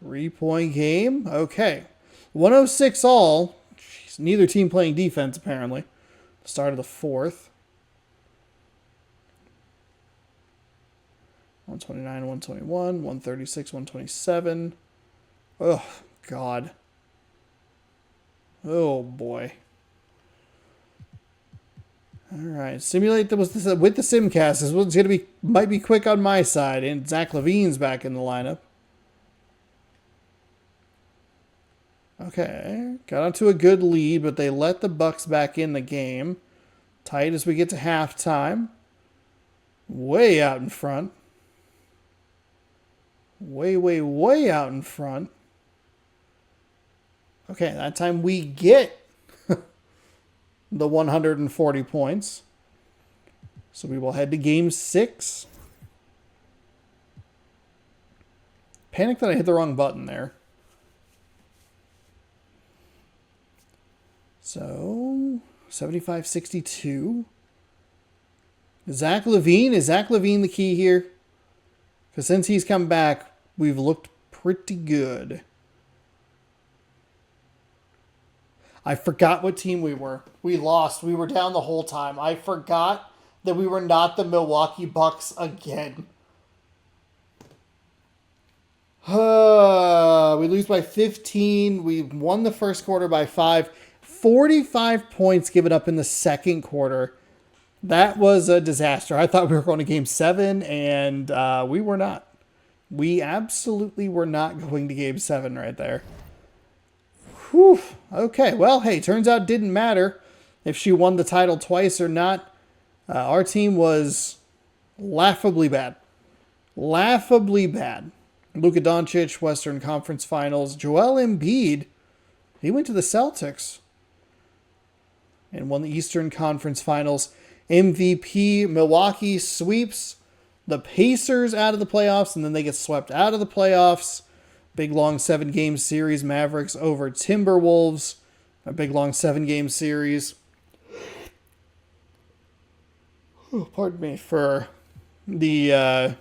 3-point game. Okay. 106 all. Jeez, neither team playing defense, apparently. Start of the fourth. 129, 121, 136, 127. Oh, God. Oh, boy. All right. Simulate with the SimCast. This one's might be quick on my side. And Zach LaVine's back in the lineup. Okay. Got onto a good lead, but they let the Bucks back in the game. Tight as we get to halftime. way out in front. Way, way, way out in front. Okay, that time we get the 140 points. So we will head to game 6. Panic that I hit the wrong button there. So, 75-62. Zach LaVine. Is Zach LaVine the key here? Because since he's come back, we've looked pretty good. I forgot what team we were. We lost. We were down the whole time. I forgot that we were not the Milwaukee Bucks again. We lose by 15. We won the first quarter by 5. 45 points given up in the second quarter. That was a disaster. I thought we were going to game 7, and we were not. We absolutely were not going to game 7 right there. Whew. Okay, well, hey, turns out it didn't matter if she won the title twice or not. Our team was laughably bad. Laughably bad. Luka Doncic, Western Conference Finals. Joel Embiid, he went to the Celtics and won the Eastern Conference Finals. MVP, Milwaukee sweeps the Pacers out of the playoffs, and then they get swept out of the playoffs. Big, long 7-game series. Mavericks over Timberwolves. A big, long 7-game series. Oh, pardon me. For the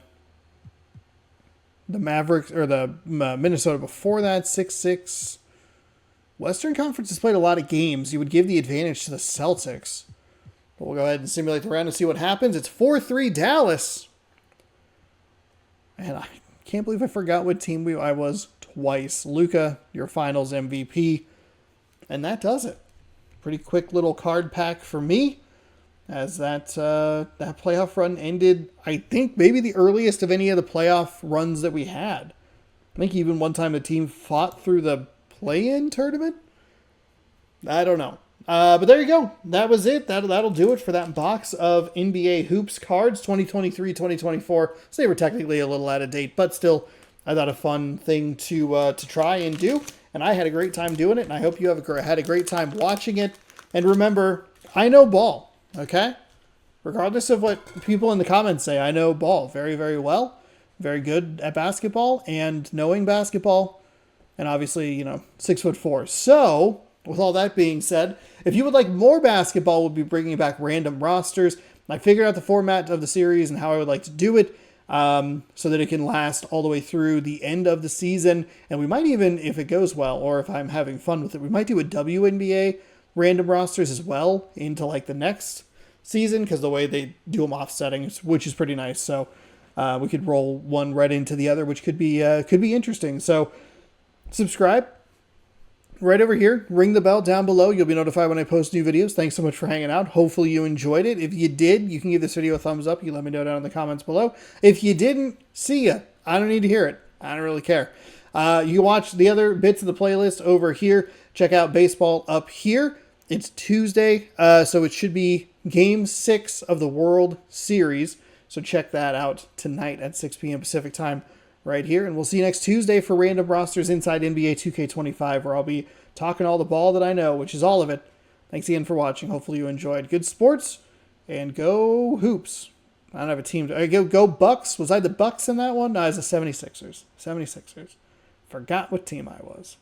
Mavericks, or the Minnesota before that, 6-6. Western Conference has played a lot of games. You would give the advantage to the Celtics. But we'll go ahead and simulate the round and see what happens. It's 4-3 Dallas. And I can't believe I forgot what team I was twice. Luka, your finals MVP. And that does it. Pretty quick little card pack for me. As that playoff run ended, I think maybe the earliest of any of the playoff runs that we had. I think even one time a team fought through the play-in tournament. I don't know. But there you go. That was it. That'll do it for that box of NBA Hoops cards 2023-2024. So they were technically a little out of date, but still, I thought a fun thing to try and do. And I had a great time doing it, and I hope you had a great time watching it. And remember, I know ball. Okay? Regardless of what people in the comments say, I know ball very, very well. Very good at basketball and knowing basketball. And obviously, 6'4". So, with all that being said, if you would like more basketball, we'll be bringing back random rosters. I figured out the format of the series and how I would like to do it so that it can last all the way through the end of the season. And we might even, if it goes well or if I'm having fun with it, we might do a WNBA random rosters as well into like the next season, because the way they do them offsetting, which is pretty nice. So we could roll one right into the other, which could be interesting. So subscribe right over here. Ring the bell down below. You'll be notified when I post new videos. Thanks so much for hanging out. Hopefully you enjoyed it. If you did, you can give this video a thumbs up. You can let me know down in the comments below. If you didn't, see ya. I don't need to hear it. I don't really care. You can watch the other bits of the playlist over here. Check out baseball up here. It's Tuesday, so it should be Game 6 of the World Series. So check that out tonight at 6 p.m. Pacific time right here. And we'll see you next Tuesday for random rosters inside NBA 2K25, where I'll be talking all the ball that I know, which is all of it. Thanks again for watching. Hopefully you enjoyed. Good sports, and go Hoops. I don't have a team. Go Bucks. Was I the Bucks in that one? No, I was the 76ers. 76ers. Forgot what team I was.